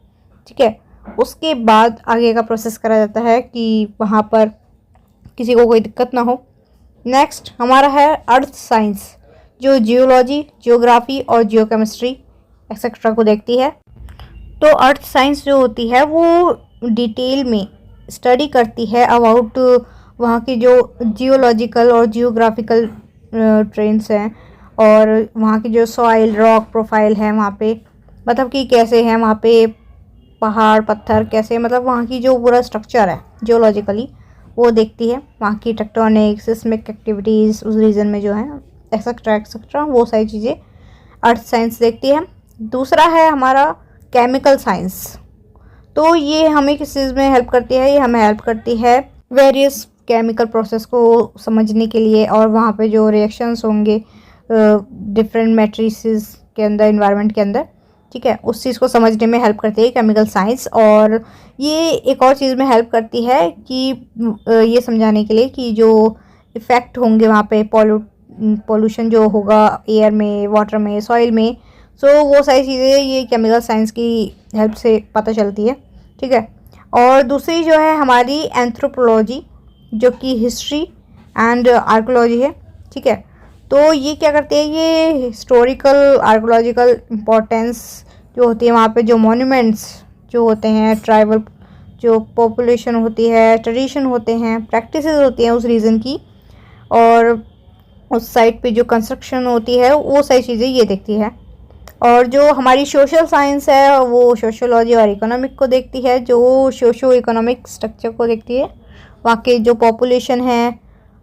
ठीक है। उसके बाद आगे का प्रोसेस करा जाता है कि वहाँ पर किसी को कोई दिक्कत ना हो। नेक्स्ट हमारा है अर्थ साइंस, जो जियोलॉजी, जियोग्राफी और जियोकेमिस्ट्री एक्सेट्रा को देखती है। तो अर्थ साइंस जो होती है वो डिटेल में स्टडी करती है अबाउट वहाँ की जो जियोलॉजिकल और जियोग्राफिकल ट्रेंड्स हैं, और वहाँ की जो सॉइल रॉक प्रोफाइल है वहाँ पे, मतलब कि कैसे है वहाँ पे पहाड़ पत्थर कैसे, मतलब वहाँ की जो पूरा स्ट्रक्चर है जियोलॉजिकली वो देखती है। वहाँ की टेक्टोनिक सिस्मिक एक्टिविटीज़ उस रीजन में जो है एक्सेट्रा वो सारी चीज़ें अर्थ साइंस देखती है। दूसरा है हमारा केमिकल साइंस। तो ये हमें किस चीज़ में हेल्प करती है, ये हमें हेल्प करती है वेरियस केमिकल प्रोसेस को समझने के लिए, और वहाँ पे जो रिएक्शंस होंगे डिफरेंट मैट्रिसेस के अंदर, इन्वायरमेंट के अंदर, ठीक है, उस चीज़ को समझने में हेल्प करती है केमिकल साइंस। और ये एक और चीज़ में हेल्प करती है कि ये समझाने के लिए कि जो इफ़ेक्ट होंगे वहाँ पे पॉल्यूशन जो होगा एयर में, वाटर में, सॉइल में, सो वो सारी चीज़ें ये केमिकल साइंस की हेल्प से पता चलती है, ठीक है। और दूसरी जो है हमारी एंथ्रोपोलॉजी, जो कि हिस्ट्री एंड आर्कोलॉजी है, ठीक है। तो ये क्या करती है, ये हिस्टोरिकल आर्कोलॉजिकल इम्पोर्टेंस जो होती है वहाँ पे, जो मॉन्यूमेंट्स जो होते हैं, ट्राइबल जो पॉपुलेशन होती है, ट्रेडिशन होते हैं, प्रैक्टिसेस होती हैं उस रीजन की, और उस साइट पे जो कंस्ट्रक्शन होती है वो सारी चीज़ें ये देखती है। और जो हमारी सोशल साइंस है वो सोशोलॉजी और इकोनॉमिक को देखती है, जो सोशो इकोनॉमिक स्ट्रक्चर को देखती है, वहाँ के जो पॉपुलेशन है,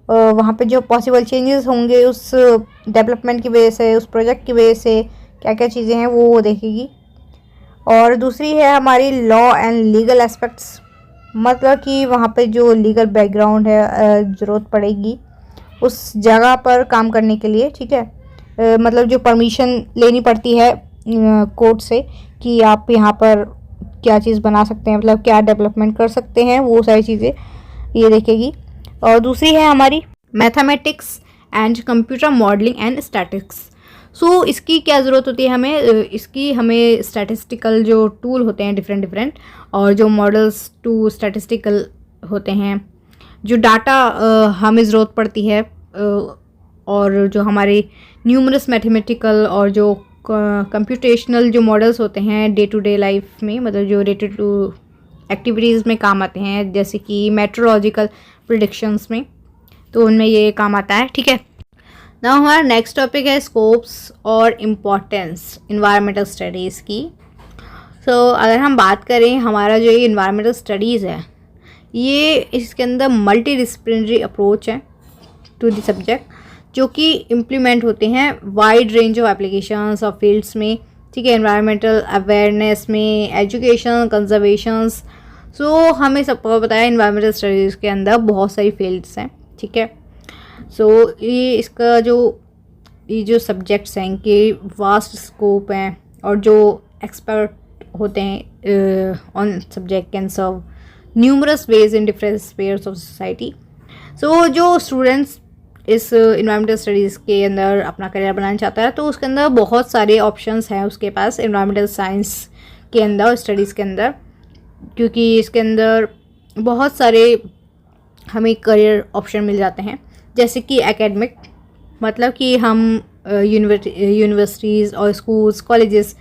वहाँ पे जो पॉसिबल चेंजेस होंगे उस डेवलपमेंट की वजह से, उस प्रोजेक्ट की वजह से क्या क्या चीज़ें हैं वो देखेगी। और दूसरी है हमारी लॉ एंड लीगल एस्पेक्ट्स, मतलब कि वहाँ पे जो लीगल बैकग्राउंड है ज़रूरत पड़ेगी उस जगह पर काम करने के लिए, ठीक है। मतलब जो परमिशन लेनी पड़ती है कोर्ट से कि आप यहाँ पर क्या चीज़ बना सकते हैं, मतलब क्या डेवलपमेंट कर सकते हैं, वो सारी चीज़ें ये देखेगी। और दूसरी है हमारी mathematics and computer modelling and statistics. So इसकी क्या ज़रूरत होती है हमें, इसकी हमें स्टैटिस्टिकल जो टूल होते हैं डिफरेंट और जो मॉडल्स टू स्टैटिस्टिकल होते हैं, जो डाटा हमें ज़रूरत पड़ती है, और जो हमारे न्यूमरस मैथमेटिकल और जो कंप्यूटेशनल जो मॉडल्स होते हैं डे टू डे लाइफ में, मतलब जो रिलेटेड टू एक्टिविटीज़ में काम आते हैं, जैसे कि मेट्रोलॉजिकल प्रिडिक्शंस में, तो उनमें ये काम आता है। ठीक है, ना हमारा नेक्स्ट टॉपिक है स्कोप्स और इम्पोर्टेंस इन्वायरमेंटल स्टडीज़ की। अगर हम बात करें, हमारा जो ये इन्वायरमेंटल स्टडीज़ है, ये इसके अंदर मल्टी डिसिप्लिनरी अप्रोच है टू द सब्जेक्ट, जो कि इम्प्लीमेंट होते हैं वाइड रेंज ऑफ एप्लीकेशंस और फील्ड्स में। ठीक है, एनवायरमेंटल अवेयरनेस में, एजुकेशन, कंजर्वेशंस। हमें सबको पता है इन्वायरमेंटल स्टडीज़ के अंदर बहुत सारी फील्ड्स हैं। ठीक है, ये इसका ये जो सब्जेक्ट्स हैं, इनके वास्ट स्कोप हैं, और जो एक्सपर्ट होते हैं on subject can serve numerous ways in different spheres of society. जो स्टूडेंट्स इस इन्वायरमेंटल स्टडीज़ के अंदर अपना करियर बनाना चाहता है, तो उसके अंदर बहुत सारे ऑप्शंस हैं उसके पास इन्वायरमेंटल साइंस के अंदर, स्टडीज़ के अंदर, क्योंकि इसके अंदर बहुत सारे हमें करियर ऑप्शन मिल जाते हैं। जैसे कि एकेडमिक, मतलब कि हम यूनिवर्सिटीज़ और स्कूल्स, कॉलेजेस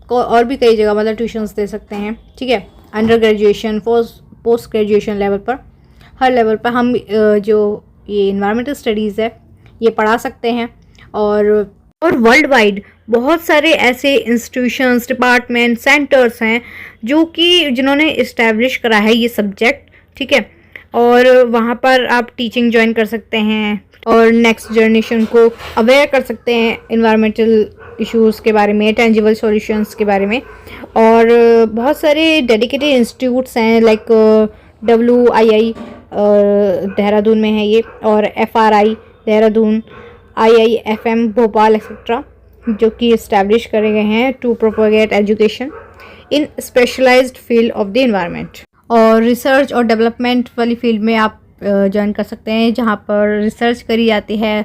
और भी कई जगह मतलब ट्यूशन्स दे सकते हैं। ठीक है, under graduation, post graduation level पर, हर लेवल पर हम जो ये इन्वायरमेंटल स्टडीज़ है ये पढ़ा सकते हैं। और वर्ल्ड वाइड बहुत सारे ऐसे इंस्टीट्यूशंस, डिपार्टमेंट, सेंटर्स हैं जिन्होंने इस्टेब्लिश करा है ये सब्जेक्ट। ठीक है, और वहाँ पर आप टीचिंग ज्वाइन कर सकते हैं और नेक्स्ट जनरेशन को अवेयर कर सकते हैं इन्वायरमेंटल इश्यूज़ के बारे में, टेंजिबल सॉल्यूशंस के बारे में। और बहुत सारे डेडिकेटेड इंस्टीट्यूट्स हैं, लाइक WII देहरादून में है ये, और FRI Dehradun, IIFM Bhopal etcetera, जो कि इस्टेब्लिश करे गए हैं to propagate education in specialised field of the environment. और रिसर्च और डेवलपमेंट वाली फील्ड में आप ज्वाइन कर सकते हैं, जहाँ पर रिसर्च करी जाती है,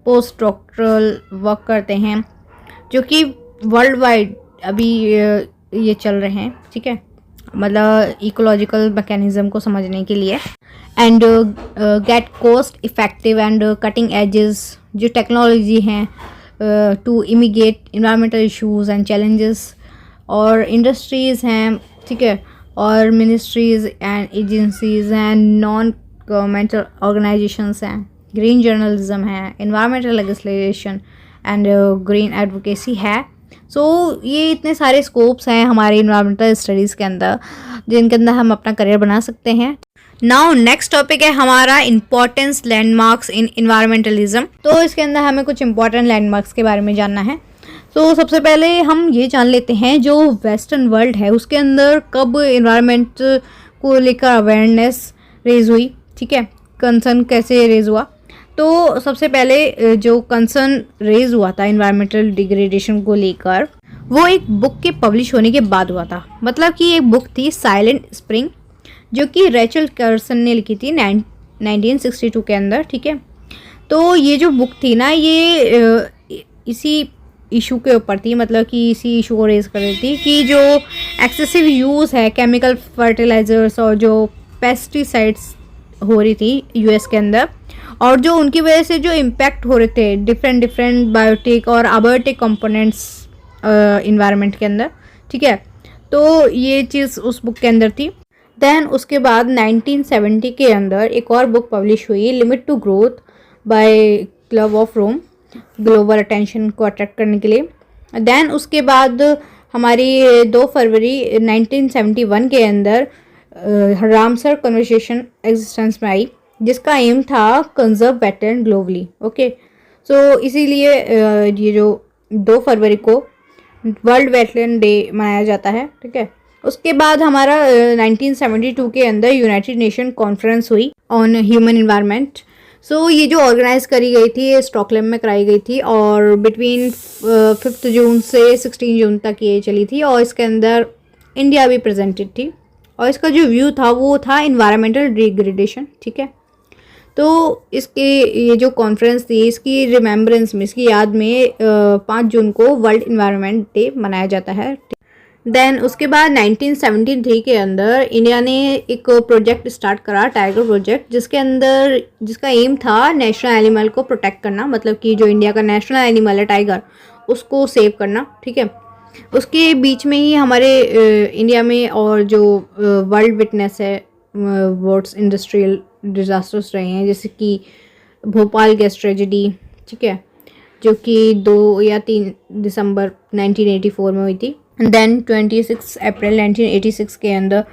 पोस्ट डॉक्टरल वर्क करते हैं, जो कि वर्ल्ड वाइड अभी ये चल रहे हैं। ठीक है, मतलब इकोलॉजिकल मैकेनिज्म को समझने के लिए, and get cost effective and cutting edges जो टेक्नोलॉजी हैं to mitigate environmental issues and challenges. और इंडस्ट्रीज़ हैं, ठीक है, और ministries and agencies and non governmental organisations हैं, ग्रीन जर्नलिज्म है, environmental legislation and green advocacy है। ये इतने सारे स्कोप्स हैं हमारे इन्वायरमेंटल स्टडीज़ के अंदर, जिनके अंदर हम अपना करियर बना सकते हैं। नाउ नेक्स्ट टॉपिक है हमारा इम्पोर्टेंस लैंडमार्क्स इन इन्वायरमेंटलिज्म। इसके अंदर हमें कुछ इंपॉर्टेंट लैंडमार्क्स के बारे में जानना है। सबसे पहले हम ये जान लेते हैं जो वेस्टर्न वर्ल्ड है उसके अंदर कब इन्वायरमेंट को लेकर अवेयरनेस रेज हुई। ठीक है, कंसर्न कैसे रेज हुआ। सबसे पहले जो कंसर्न रेज हुआ था इन्वायरमेंटल डिग्रेडेशन को लेकर, वो एक बुक के पब्लिश होने के बाद हुआ था। मतलब कि एक बुक थी साइलेंट स्प्रिंग, जो कि रेचल कार्सन ने लिखी थी 1962 के अंदर। ठीक है, ये जो बुक थी ना, ये इसी इशू के ऊपर थी, मतलब कि इसी इशू को रेज कर रही थी कि जो एक्सेसिव यूज़ है केमिकल फर्टिलाइजर्स और जो पेस्टिसाइड्स हो रही थी यूएस के अंदर, और जो उनकी वजह से जो इम्पैक्ट हो रहे थे डिफरेंट बायोटिक और अबायोटिक कंपोनेंट्स इन्वायरमेंट के अंदर। ठीक है, ये चीज़ उस बुक के अंदर थी। देन उसके बाद 1970 के अंदर एक और बुक पब्लिश हुई, limit to growth by club of Rome, global attention को अट्रैक्ट करने के लिए। देन उसके बाद हमारी 2 फरवरी 1971 के अंदर रामसर कन्वर्सेशन एग्जिस्टेंस में आई, जिसका एम था कंजर्व वेटलैंड ग्लोबली। ओके, इसीलिए ये जो 2 फरवरी को वर्ल्ड वेटलैंड डे मनाया जाता है। ठीक है, उसके बाद हमारा 1972 के अंदर यूनाइटेड नेशन कॉन्फ्रेंस हुई ऑन ह्यूमन इन्वायरमेंट। ये जो ऑर्गेनाइज करी गई थी स्टॉकहोल्म में कराई गई थी, और बिटवीन 5 जून से 16 जून तक ये चली थी, और इसके अंदर इंडिया भी प्रेजेंटेड थी। और इसका जो व्यू था वो था इन्वायरमेंटल डिग्रेडेशन। ठीक है, इसके ये जो कॉन्फ्रेंस थी, इसकी रिमेम्बरेंस में, इसकी याद में 5 जून को वर्ल्ड इन्वायरमेंट डे मनाया जाता है। देन उसके बाद 1973 के अंदर इंडिया ने एक प्रोजेक्ट स्टार्ट करा, टाइगर प्रोजेक्ट, जिसका एम था नेशनल एनिमल को प्रोटेक्ट करना, मतलब कि जो इंडिया का नेशनल एनिमल है टाइगर, उसको सेव करना। ठीक है, उसके बीच में ही हमारे इंडिया में और जो वर्ल्ड विटनेस है वर्ड्स इंडस्ट्रियल डिजास्टर्स रहे हैं, जैसे कि भोपाल गैस ट्रेजेडी, ठीक है, जो कि 2 या 3 दिसंबर 1984 में हुई थी। देन 26 अप्रैल 1986 के अंदर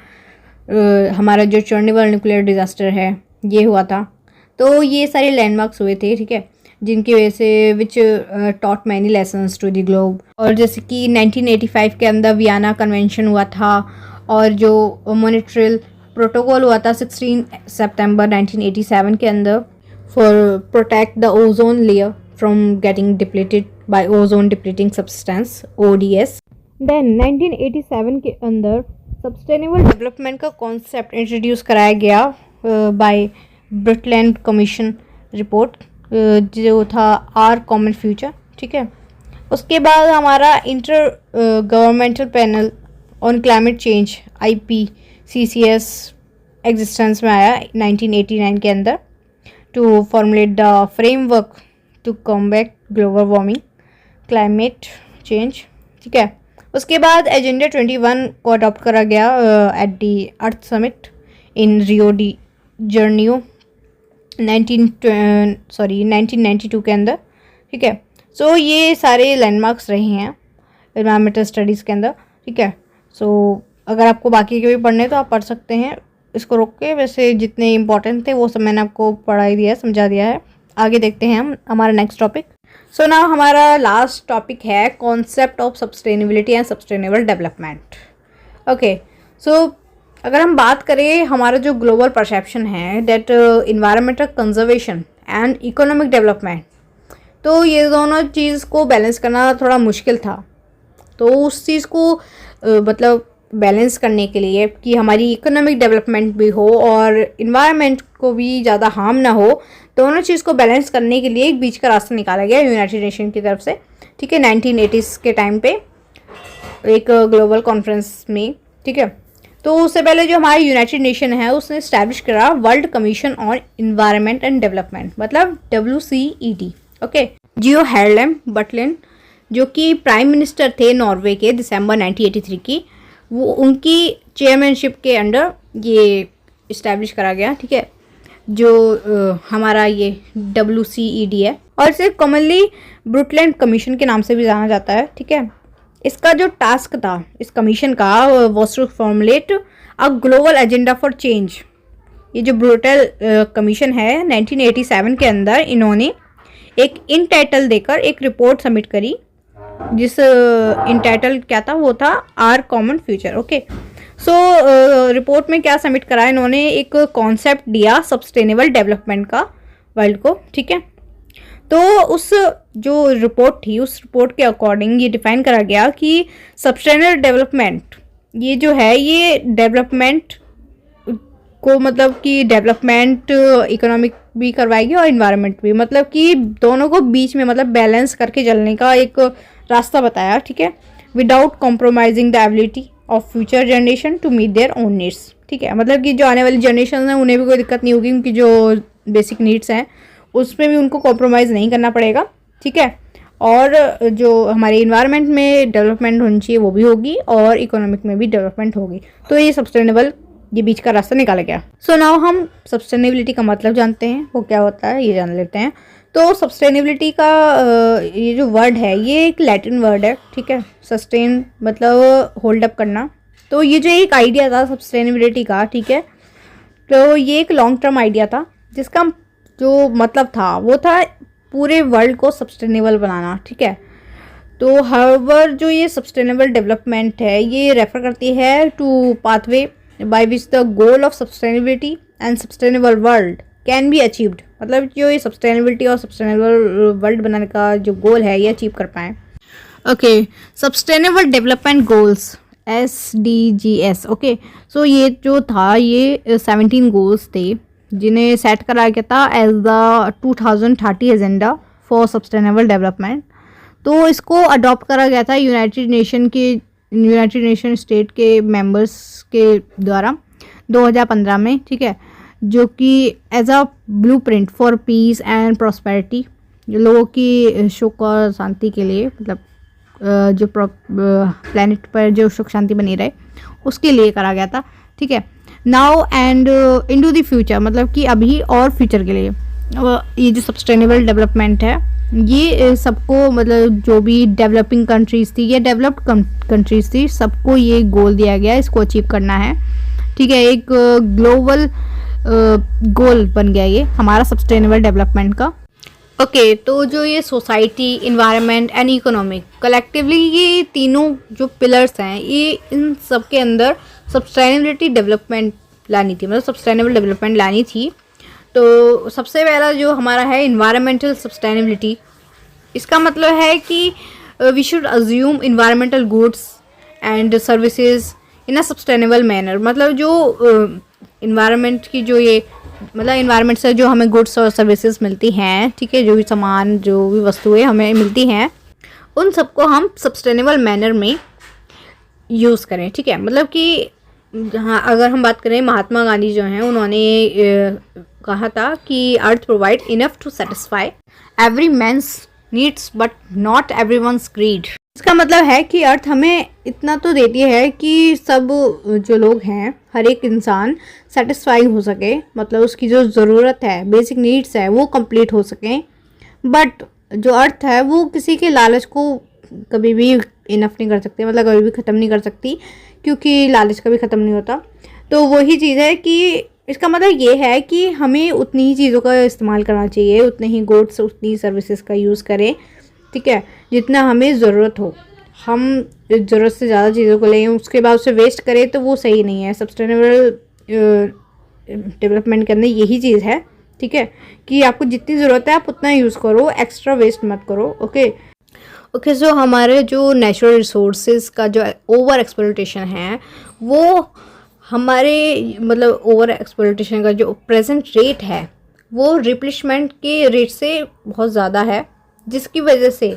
हमारा जो चर्नोबिल न्यूक्लियर डिज़ास्टर है ये हुआ था। तो ये सारे लैंडमार्क्स हुए थे, ठीक है, जिनकी वजह से which taught many lessons to the globe. और जैसे कि 1985 के अंदर वियना कन्वेंशन हुआ था, और जो मॉन्ट्रियल प्रोटोकॉल हुआ था 16 सितंबर 1987 के अंदर, for protect the ozone layer from getting depleted by ozone depleting substance ODS। Then 1987 के अंदर सस्टेनेबल डेवलपमेंट का कॉन्सेप्ट इंट्रोड्यूस कराया गया बाय ब्रुटलैंड कमीशन रिपोर्ट, जो था आर कॉमन फ्यूचर। ठीक है, उसके बाद हमारा intergovernmental panel on climate change IPCCS existence में आया 1989 के अंदर, to formulate the framework to combat global warming climate change. ठीक है, उसके बाद एजेंडा 21 को अडॉप्ट करा गया at the earth summit in Rio de जर्नियो 1992 के अंदर। ठीक है, सो ये सारे लैंडमार्क्स रहे हैं एनवायरमेंटल स्टडीज़ के अंदर। ठीक है, सो अगर आपको बाकी के भी पढ़ने तो आप पढ़ सकते हैं, इसको रोक के। वैसे जितने इंपॉर्टेंट थे वो सब मैंने आपको पढ़ाई दिया है, समझा दिया है। आगे देखते हैं हम हमारा नेक्स्ट टॉपिक। सो नाउ हमारा लास्ट टॉपिक है concept of sustainability and sustainable development. Okay, so अगर हम बात करें हमारा जो ग्लोबल परसेप्शन है that environmental conservation and economic development, तो ये दोनों चीज़ को बैलेंस करना थोड़ा मुश्किल था। तो उस चीज़ को मतलब बैलेंस करने के लिए कि हमारी इकोनॉमिक डेवलपमेंट भी हो और इन्वायरमेंट को भी ज़्यादा हार्म ना हो, दोनों चीज़ को बैलेंस करने के लिए एक बीच का रास्ता निकाला गया यूनाइटेड नेशन की तरफ से। ठीक है, 1980s के टाइम पे एक ग्लोबल कॉन्फ्रेंस में। ठीक है, तो उससे पहले जो हमारा यूनाइटेड नेशन है उसने इस्टेब्लिश करा world commission on environment and development, मतलब WCED। ओके, जियो हेरलेम बटलिन जो कि प्राइम मिनिस्टर थे नॉर्वे के दिसंबर 1983 की, वो उनकी चेयरमैनशिप के अंडर ये इस्टेब्लिश करा गया। ठीक है, जो हमारा ये WCED है, और इसे कॉमनली ब्रुटलैंड कमीशन के नाम से भी जाना जाता है। ठीक है, इसका जो टास्क था इस कमीशन का was to formulate a global agenda for change. ये जो ब्रुटल कमीशन है 1987 के अंदर इन्होंने एक इन टाइटल देकर एक रिपोर्ट सबमिट करी, जिस इन टाइटल क्या था, वो था our common future. Okay, so report में क्या सबमिट करा इन्होंने, एक कॉन्सेप्ट दिया सस्टेनेबल डेवलपमेंट का वर्ल्ड को। ठीक है, तो उस जो रिपोर्ट थी उस रिपोर्ट के अकॉर्डिंग ये डिफाइन करा गया कि सस्टेनेबल डेवलपमेंट ये जो है ये डेवलपमेंट को, मतलब कि डेवलपमेंट इकोनॉमिक भी करवाएगी और इन्वायरमेंट भी, मतलब कि दोनों को बीच में मतलब बैलेंस करके चलने का एक रास्ता बताया। ठीक है, without compromising the ability of future generation to meet their own needs. ठीक है, मतलब कि जो आने वाली जनरेशन है उन्हें भी कोई दिक्कत नहीं होगी, उनकी जो बेसिक नीड्स हैं उसमें भी उनको कॉम्प्रोमाइज़ नहीं करना पड़ेगा। ठीक है, और जो हमारे इन्वायरमेंट में डेवलपमेंट होनी चाहिए वो भी होगी और इकोनॉमिक में भी डेवलपमेंट होगी। तो ये सस्टेनेबल, ये बीच का रास्ता निकाला गया। सो नाउ हम सस्टेनेबिलिटी का मतलब जानते हैं, वो क्या होता है ये जान लेते हैं। तो सस्टेनेबिलिटी का ये जो वर्ड है ये एक लैटिन वर्ड है। ठीक है, सस्टेन मतलब होल्ड अप करना। तो ये जो एक आइडिया था सस्टेनेबिलिटी का, ठीक है, तो ये एक लॉन्ग टर्म आइडिया था जिसका जो मतलब था वो था पूरे वर्ल्ड को सस्टेनेबल बनाना। ठीक है, तो हाउएवर जो ये सस्टेनेबल डेवलपमेंट है ये रेफर करती है to pathway by which the goal of sustainability and sustainable world can be achieved, मतलब जो ये सस्टेनेबिलिटी और सस्टेनेबल वर्ल्ड बनाने का जो गोल है ये अचीव कर पाएँ। Okay, sustainable development goals SDGs। Okay, so ये जो था ये 17 गोल्स थे जिन्हें सेट करा गया था as the 2030 agenda for sustainable development. तो इसको अडॉप्ट करा गया था यूनाइटेड नेशन के यूनाइटेड नेशन स्टेट के मेंबर्स के द्वारा 2015 में, ठीक है, जो कि as a blueprint for peace and prosperity, लोगों की सुख और शांति के लिए, मतलब जो प्लैनेट पर जो सुख शांति बनी रहे उसके लिए करा गया था, ठीक है। Now and into the future, मतलब कि अभी और फ्यूचर के लिए ये जो सस्टेनेबल डेवलपमेंट है ये सबको, मतलब जो भी डेवलपिंग कंट्रीज़ थी या डेवलप्ड कंट्रीज़ थी, सबको ये गोल दिया गया है, इसको अचीव करना है, ठीक है। एक ग्लोबल गोल बन गया ये हमारा सस्टेनेबल डेवलपमेंट का। ओके, तो जो ये society, environment and economic, collectively ये तीनों जो पिलर्स हैं, ये इन सब के अंदर सस्टेनेबिलिटी डेवलपमेंट लानी थी, मतलब सस्टेनेबल डेवलपमेंट लानी थी। तो सबसे पहला जो हमारा है इन्वायरमेंटल सस्टेनेबिलिटी, इसका मतलब है कि we should assume environmental goods and services in a sustainable manner, मतलब जो इन्वायरमेंट की जो ये, मतलब इन्वायरमेंट से जो हमें गुड्स और सर्विसेज मिलती हैं, ठीक है, जो भी सामान, जो भी वस्तुएं हमें मिलती हैं, उन सबको हम सस्टेनेबल मैनर में यूज़ करें, ठीक है। मतलब कि हाँ, अगर हम बात करें, महात्मा गांधी जो हैं उन्होंने कहा था कि earth provide enough to satisfy every man's needs but not everyone's greed. इसका मतलब है कि अर्थ हमें इतना तो देती है कि सब जो लोग हैं, हर एक इंसान सेटिस्फाई हो सके, मतलब उसकी जो ज़रूरत है, बेसिक नीड्स है, वो कंप्लीट हो सकें। बट जो अर्थ है वो किसी के लालच को कभी भी इनफ नहीं कर सकती, मतलब कभी भी ख़त्म नहीं कर सकती, क्योंकि लालच कभी ख़त्म नहीं होता। तो वही चीज़ है कि इसका मतलब ये है कि हमें उतनी ही चीज़ों का इस्तेमाल करना चाहिए, उतने ही गुड्स, उतनी सर्विसेज का यूज़ करें, ठीक है, जितना हमें ज़रूरत हो। हम ज़रूरत से ज़्यादा चीज़ों को लें, उसके बाद उसे वेस्ट करें, तो वो सही नहीं है। सस्टेनेबल डेवलपमेंट के अंदर यही चीज़ है, ठीक है, कि आपको जितनी ज़रूरत है आप उतना यूज़ करो, एक्स्ट्रा वेस्ट मत करो। ओके, सो हमारे जो नेचुरल रिसोर्सेज का जो ओवर एक्सप्लॉयटेशन है, वो हमारे, मतलब ओवर एक्सप्लॉयटेशन का जो प्रेजेंट रेट है वो रिप्लेसमेंट के रेट से बहुत ज़्यादा है, जिसकी वजह से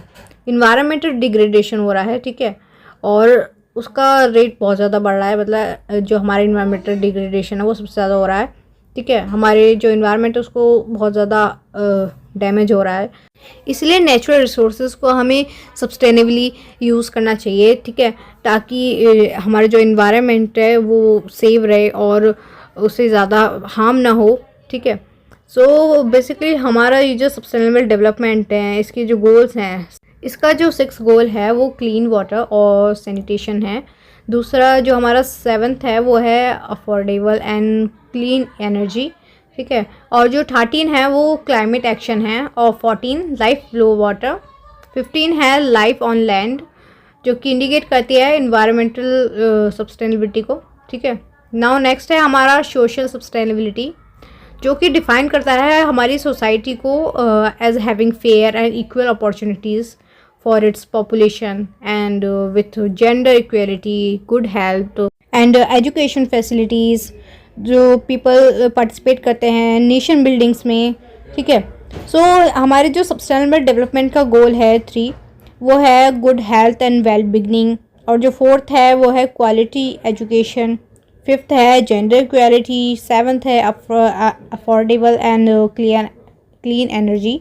इन्वायरमेंटल डिग्रेडेशन हो रहा है, ठीक है, और उसका रेट बहुत ज़्यादा बढ़ रहा है। मतलब जो हमारा इन्वायरमेंटल डिग्रेडेशन है वो सबसे ज़्यादा हो रहा है, ठीक है। हमारे जो इन्वायरमेंट है उसको बहुत ज़्यादा डैमेज हो रहा है, इसलिए नेचुरल रिसोर्सेज को हमें सस्टेनेबली यूज़ करना चाहिए, ठीक है, ताकि हमारा जो इन्वायरमेंट है वो सेव रहे और उससे ज़्यादा हार्म ना हो, ठीक है। सो बेसिकली हमारा ये जो सस्टेनेबल डेवलपमेंट है, इसके जो गोल्स हैं, इसका जो 6 गोल है वो क्लीन वाटर और सैनिटेशन है। दूसरा जो हमारा 7th है वो है अफोर्डेबल एंड क्लीन एनर्जी, ठीक है, और जो 13 है वो क्लाइमेट एक्शन है, और 14 लाइफ ब्लो वाटर, 15 है लाइफ ऑन लैंड, जो कि इंडिकेट करती है इन्वायरमेंटल सस्टेनेबिलिटी को, ठीक है। नाउ नेक्स्ट है हमारा सोशल सस्टेनेबिलिटी, जो कि डिफाइन करता है हमारी सोसाइटी को as having fair and equal opportunities for its population and with gender equality, good health and education facilities, जो पीपल पार्टिसिपेट करते हैं नेशन बिल्डिंग्स में, ठीक है। सो हमारे जो सस्टेनेबल डेवलपमेंट का गोल है 3, वो है good health and well beginning, और जो 4th है वो है क्वालिटी एजुकेशन, 5th है जेंडर इक्वालिटी, 7th है अफोर्डेबल एंड क्लीन एनर्जी,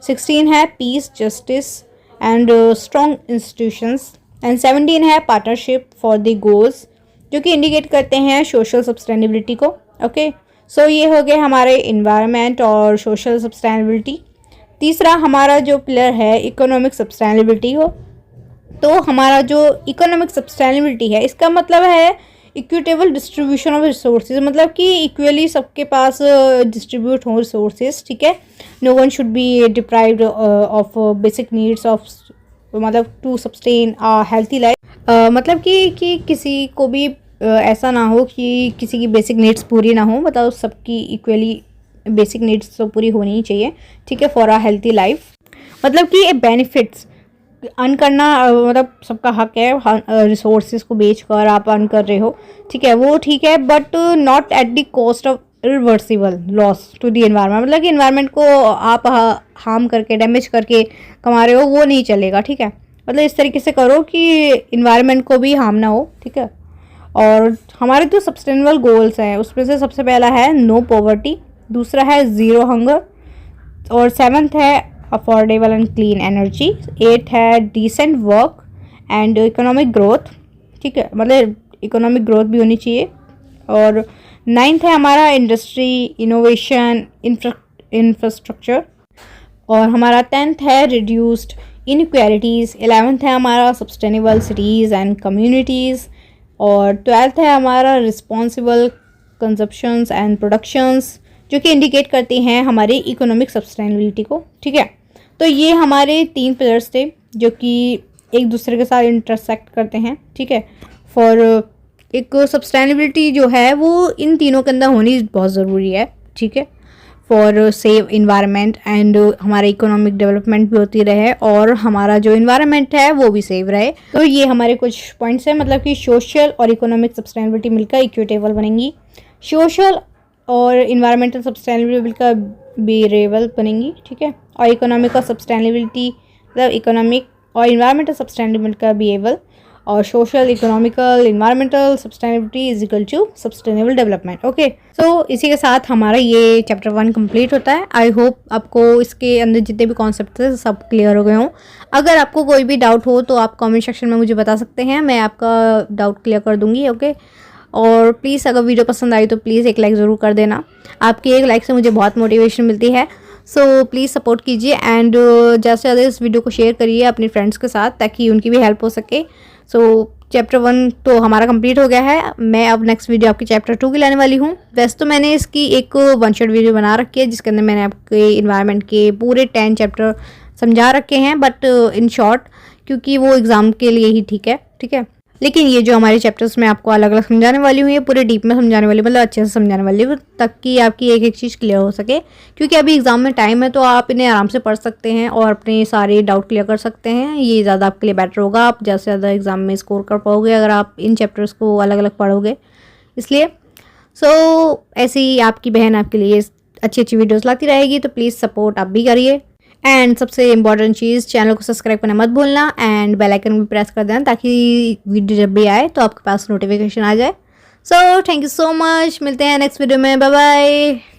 16 है peace, justice and strong institutions, and 17 है पार्टनरशिप फॉर द गोल्स, जो कि इंडिकेट करते हैं सोशल सस्टेनेबिलिटी को। ओके, सो ये हो गए हमारे इन्वायरमेंट और सोशल सस्टेनेबिलिटी। तीसरा हमारा जो पिलर है इकोनॉमिक सस्टेनेबिलिटी हो, तो हमारा जो इकोनॉमिक सस्टेनेबिलिटी है, इसका मतलब है इक्विटेबल डिस्ट्रीब्यूशन ऑफ रिसोर्सेज, मतलब कि इक्वली सबके पास डिस्ट्रीब्यूट हो रिसोर्सेज, ठीक है। No one should be deprived of basic needs of, मतलब to sustain a healthy life, मतलब कि किसी को भी ऐसा ना हो कि किसी की बेसिक नीड्स पूरी ना हो, मतलब सबकी इक्वली बेसिक नीड्स तो पूरी होनी ही चाहिए, ठीक है, फॉर अ हेल्थी लाइफ। मतलब कि ये बेनिफिट्स अर्न करना, मतलब सबका हक है, रिसोर्सेज को बेच कर आप अर्न कर रहे हो, ठीक है, वो ठीक है, but not at the cost of irreversible loss to the environment, मतलब कि एनवायरनमेंट को आप हार्म करके, डैमेज करके कमा रहे हो, वो नहीं चलेगा, ठीक है। मतलब इस तरीके से करो कि इन्वायरमेंट को भी हार्म ना हो, ठीक है। और हमारे जो सस्टेनेबल गोल्स हैं उसमें से सबसे पहला है नो पॉवर्टी, दूसरा है ज़ीरो हंगर, और 7th है affordable and clean energy, 8th है decent work and economic growth, ठीक है, मतलब इकोनॉमिक ग्रोथ भी होनी चाहिए। और 9th है हमारा इंडस्ट्री, इनोवेशन, इंफ्रास्ट्रक्चर, और हमारा 10th है रिड्यूस्ड इनक्वालिटीज़, 11th है हमारा सस्टेनेबल सिटीज़ एंड कम्युनिटीज़, और 12th है हमारा रिस्पॉन्सिबल कंजप्शंस एंड प्रोडक्शंस, जो कि इंडिकेट करती हैं हमारी इकोनॉमिक सस्टेनेबिलिटी को, ठीक है। तो ये हमारे 3 पिलर्स थे जो कि एक दूसरे के साथ इंटरसेक्ट करते हैं, ठीक है। फॉर एक सस्टेनेबिलिटी जो है वो इन तीनों के अंदर होनी बहुत ज़रूरी है, ठीक है, फॉर सेव इन्वायरमेंट एंड हमारा इकोनॉमिक डेवलपमेंट भी होती रहे और हमारा जो इन्वायरमेंट है वो भी सेव रहे। तो ये हमारे कुछ पॉइंट्स हैं, मतलब कि सोशल और इकोनॉमिक सस्टेनेबिलिटी मिलकर इक्विटेबल बनेंगी, सोशल और इन्वायरमेंटल सस्टेनेबिलिटी मिलकर बेरेबल बनेंगी, ठीक है, और इकोनॉमिक और सस्टेनेबिलिटी मतलब इकोनॉमिक और इन्वायरमेंटल सस्टेनेबिलिटी मिलकर बेएबल, और social, economical, environmental sustainability is equal to sustainable development. Okay, so इसी के साथ हमारा ये चैप्टर 1 कंप्लीट होता है। आई होप आपको इसके अंदर जितने भी कॉन्सेप्ट थे सब क्लियर हो गए हों। अगर आपको कोई भी डाउट हो तो आप कमेंट सेक्शन में मुझे बता सकते हैं, मैं आपका डाउट क्लियर कर दूंगी। ओके, और प्लीज़ अगर वीडियो पसंद आई तो प्लीज़ एक लाइक ज़रूर कर देना, आपकी एक लाइक से मुझे बहुत मोटिवेशन मिलती है। सो प्लीज़ सपोर्ट कीजिए एंड ज़्यादा से ज़्यादा इस वीडियो को शेयर करिए अपने फ्रेंड्स के साथ ताकि उनकी भी हेल्प हो सके। सो चैप्टर 1 तो हमारा कंप्लीट हो गया है। मैं अब नेक्स्ट वीडियो आपकी चैप्टर 2 की लाने वाली हूँ। वैसे तो मैंने इसकी एक वन शॉट वीडियो बना रखी है जिसके अंदर मैंने आपके इन्वायरमेंट के पूरे 10 चैप्टर समझा रखे हैं, बट इन शॉर्ट, क्योंकि वो एग्ज़ाम के लिए ही ठीक है, ठीक है। लेकिन ये जो हमारे चैप्टर्स में आपको अलग अलग समझाने वाली हूँ, ये पूरे डीप में समझाने वाली, मतलब अच्छे से समझाने वाली हूँ ताकि आपकी एक एक चीज़ क्लियर हो सके, क्योंकि अभी एग्जाम में टाइम है तो आप इन्हें आराम से पढ़ सकते हैं और अपने सारे डाउट क्लियर कर सकते हैं। ये ज़्यादा आपके लिए बेटर होगा, आप ज़्यादा से ज़्यादा एग्जाम में स्कोर कर पाओगे अगर आप इन चैप्टर्स को अलग अलग पढ़ोगे। इसलिए ऐसी आपकी बहन आपके लिए अच्छी अच्छी वीडियोज़ लाती रहेगी, तो प्लीज़ सपोर्ट आप भी करिए। एंड सबसे इम्पॉर्टेंट चीज़, चैनल को सब्सक्राइब करना मत भूलना एंड बेल आइकन भी प्रेस कर देना ताकि वीडियो जब भी आए तो आपके पास नोटिफिकेशन आ जाए। So thank you so much, मिलते हैं नेक्स्ट वीडियो में, बाय बाय।